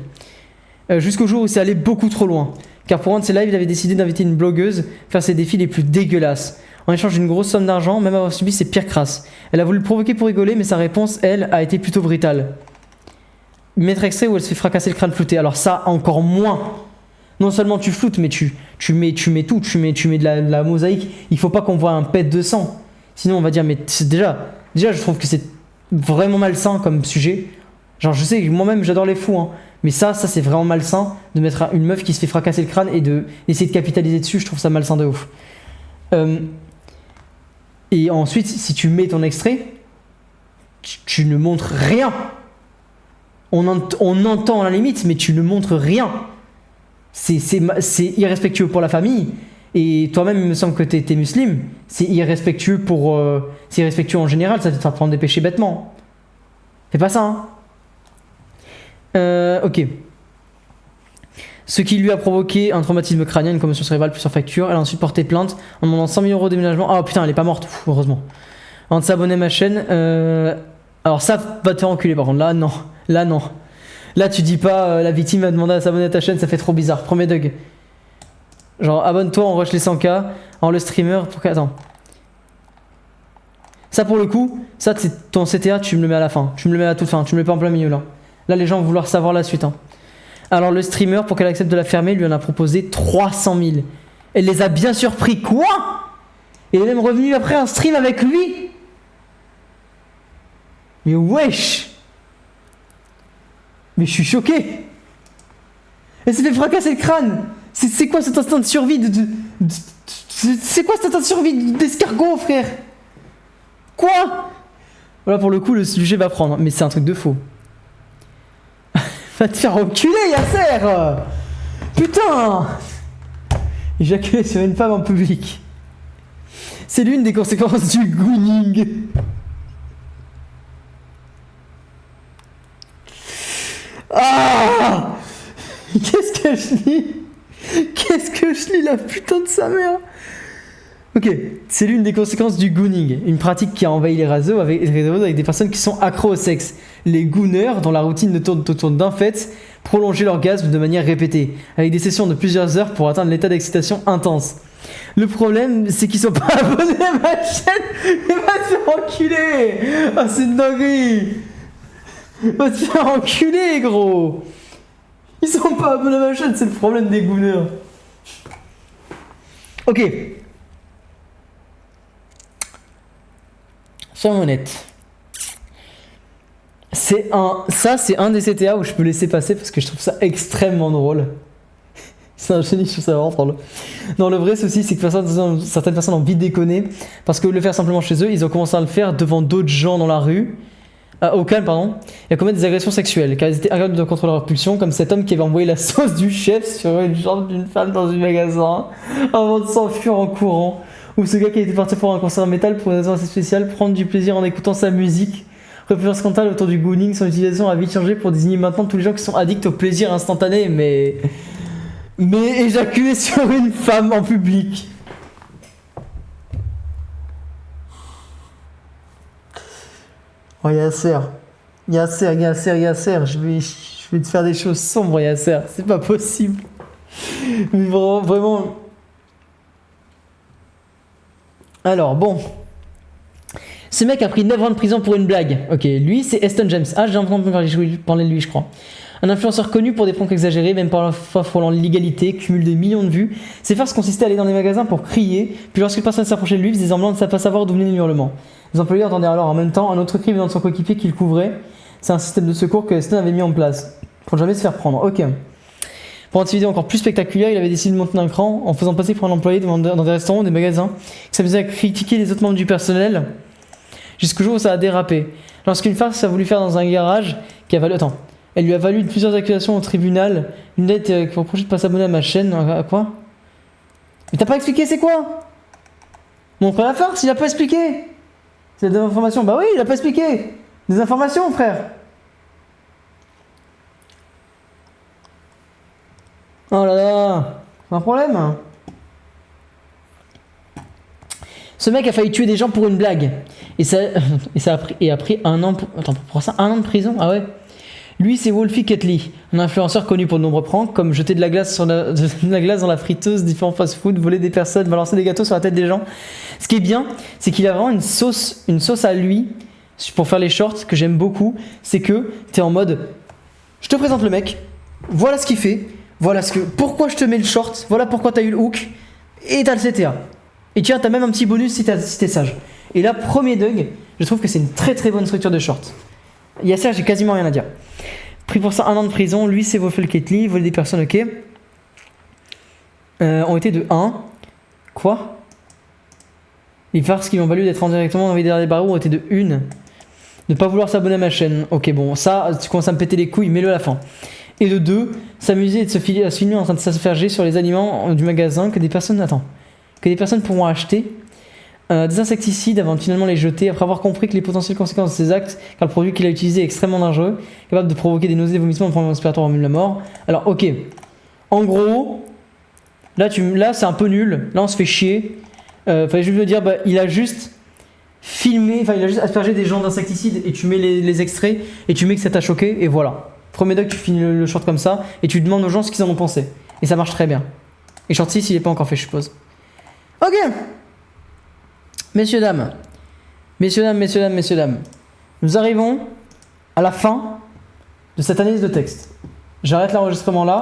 Jusqu'au jour où c'est allé beaucoup trop loin. Car pour un de ses lives, il avait décidé d'inviter une blogueuse faire ses défis les plus dégueulasses. En échange d'une grosse somme d'argent, même avoir subi ses pires crasses. Elle a voulu le provoquer pour rigoler, mais sa réponse, elle, a été plutôt brutale. Mettre extrait où elle se fait fracasser le crâne flouté. Alors ça, encore moins. Non seulement tu floutes, mais tu mets tout. Tu mets de la mosaïque. Il faut pas qu'on voit un pet de sang. Sinon, on va dire, mais c'est déjà, je trouve que c'est vraiment malsain comme sujet. Genre, je sais que moi-même, j'adore les fous, hein. Mais ça c'est vraiment malsain de mettre une meuf qui se fait fracasser le crâne et d'essayer de capitaliser dessus. Je trouve ça malsain de ouf. Et ensuite, si tu mets ton extrait, tu ne montres rien. On entend à la limite, mais tu ne montres rien. C'est irrespectueux pour la famille. Et toi-même, il me semble que t'es musulman. C'est irrespectueux c'est irrespectueux en général, ça te fait prendre des péchés bêtement. Fais pas ça, hein. Ok. Ce qui lui a provoqué un traumatisme crânien, une commotion cérébrale, plusieurs fractures. Elle a ensuite porté plainte en demandant 100 000 € de déménagement. Ah putain, elle est pas morte, heureusement. Avant de s'abonner à ma chaîne. Alors ça va te faire enculer par contre. Là, non. Là, non. Là, tu dis pas la victime va demander à s'abonner à ta chaîne, ça fait trop bizarre. Premier Doug. Genre, abonne-toi, on rush les 100K. Alors, le streamer. Attends. Ça, pour le coup, ça, c'est ton CTA, tu me le mets à la fin. Tu me le mets à la toute fin. Tu me le mets pas en plein milieu là. Là, les gens vont vouloir savoir la suite. Hein. Alors, le streamer, pour qu'elle accepte de la fermer, lui en a proposé 300 000. Elle les a bien surpris. Quoi? Et elle est même revenue après un stream avec lui. Mais wesh! Mais je suis choqué! Elle s'est fait fracasser le crâne! C'est quoi cet instinct de survie c'est quoi cet instinct de survie d'escargot, frère? Quoi? Voilà, pour le coup, le sujet va prendre. Mais c'est un truc de faux. Va te faire enculer, Yasser! Putain! Éjaculer sur une femme en public. C'est l'une des conséquences du gooning. Ah! Qu'est-ce que je lis? Qu'est-ce que je lis, la putain de sa mère? Ok, c'est l'une des conséquences du gooning, une pratique qui a envahi les réseaux avec des personnes qui sont accros au sexe. Les gooners, dont la routine ne tourne autour d'un fait, prolonger l'orgasme de manière répétée, avec des sessions de plusieurs heures pour atteindre l'état d'excitation intense. Le problème, c'est qu'ils sont pas abonnés à ma chaîne. Il va se faire enculer. Ah, c'est une dinguerie. Va te faire enculer, gros. Ils sont pas abonnés à ma chaîne, c'est le problème des gooners. Ok. Soyons honnêtes. C'est un des CTA où je peux laisser passer parce que je trouve ça extrêmement drôle. C'est un génie, je trouve ça vraiment drôle. Non, le vrai souci, c'est que certaines personnes ont envie de déconner parce que le faire simplement chez eux, ils ont commencé à le faire devant d'autres gens dans la rue. Au calme, pardon, et à commettre des agressions sexuelles, car ils étaient incapables de contrôler leur pulsion, comme cet homme qui avait envoyé la sauce du chef sur une jambe d'une femme dans un magasin, avant de s'enfuir en courant, ou ce gars qui était parti pour un concert métal pour une raison assez spéciale, prendre du plaisir en écoutant sa musique. Plusieurs scandales autour du gooning, son utilisation a vite changé pour désigner maintenant tous les gens qui sont addicts au plaisir instantané, mais éjaculer sur une femme en public. Oh Yasser, je vais te faire des choses sombres, Yasser, c'est pas possible. Mais vraiment. Alors bon, ce mec a pris 9 ans de prison pour une blague. Ok, lui c'est Eston James. Ah, j'ai entendu parler de lui, je crois. Un influenceur connu pour des pranks exagérés, même parfois frôlant l'illégalité, cumule des millions de vues. Ses farces consistaient à aller dans des magasins pour crier, puis lorsque personne s'approchait de lui, il faisait semblant de ne pas savoir d'où venaient les hurlements. Les employés entendaient alors en même temps un autre cri venant de son coéquipier qui le couvrait. C'est un système de secours que Eston avait mis en place pour ne jamais se faire prendre. Ok. Pour rendre cette vidéo encore plus spectaculaire, il avait décidé de monter un cran en faisant passer pour un employé dans des restaurants ou des magasins qui s'amusait à critiquer les autres membres du personnel jusqu'au jour où ça a dérapé. Lorsqu'une farce a voulu faire dans un garage qui a valu... Attends. Elle lui a valu plusieurs accusations au tribunal. Une lettre qui reprochait de ne pas s'abonner à ma chaîne. À quoi? Mais t'as pas expliqué c'est quoi? Montre la farce, il a pas expliqué. C'est des informations. Bah oui, il a pas expliqué. Des informations, frère. Oh là là. C'est un problème. Ce mec a failli tuer des gens pour une blague. Et ça a pris un an. Attends, pour ça, un an de prison? Ah ouais. Lui, c'est Wolfie Ketley, un influenceur connu pour de nombreux pranks, comme jeter de la glace dans la friteuse, différents fast-food, voler des personnes, balancer des gâteaux sur la tête des gens. Ce qui est bien, c'est qu'il a vraiment une sauce à lui pour faire les shorts que j'aime beaucoup. C'est que t'es en mode, je te présente le mec, voilà ce qu'il fait, pourquoi je te mets le short, voilà pourquoi t'as eu le hook, et t'as le CTA. Et tiens, t'as même un petit bonus si t'es sage. Et là, premier Doug, je trouve que c'est une très très bonne structure de short. Yasser, j'ai quasiment rien à dire. Pris pour ça 1 an de prison. Lui, c'est Wolfie Ketley. Voler des personnes, ok. Ont été de 1. Quoi? Les farces qui lui ont valu d'être indirectement envoyés derrière les barreaux ont été de 1. Ne pas vouloir s'abonner à ma chaîne. Ok, bon, ça, tu commences à me péter les couilles, mets-le à la fin. Et de 2, s'amuser et de se filmer en train de s'asperger sur les aliments du magasin que des personnes... Attends. Que des personnes pourront acheter des insecticides avant de finalement les jeter, après avoir compris que les potentielles conséquences de ces actes, car le produit qu'il a utilisé est extrêmement dangereux, capable de provoquer des nausées, vomissements, problèmes respiratoires, même la mort. Alors, ok. En gros, là c'est un peu nul. Là, on se fait chier. Fallait juste me dire, bah, il a juste filmé, enfin, il a juste aspergé des gens d'insecticides et tu mets les extraits et tu mets que ça t'a choqué et voilà. Premier doc, tu finis le short comme ça et tu demandes aux gens ce qu'ils en ont pensé. Et ça marche très bien. Et short 6, il est pas encore fait, je suppose. Ok. Messieurs, dames. Nous arrivons à la fin de cette analyse de texte. J'arrête l'enregistrement là.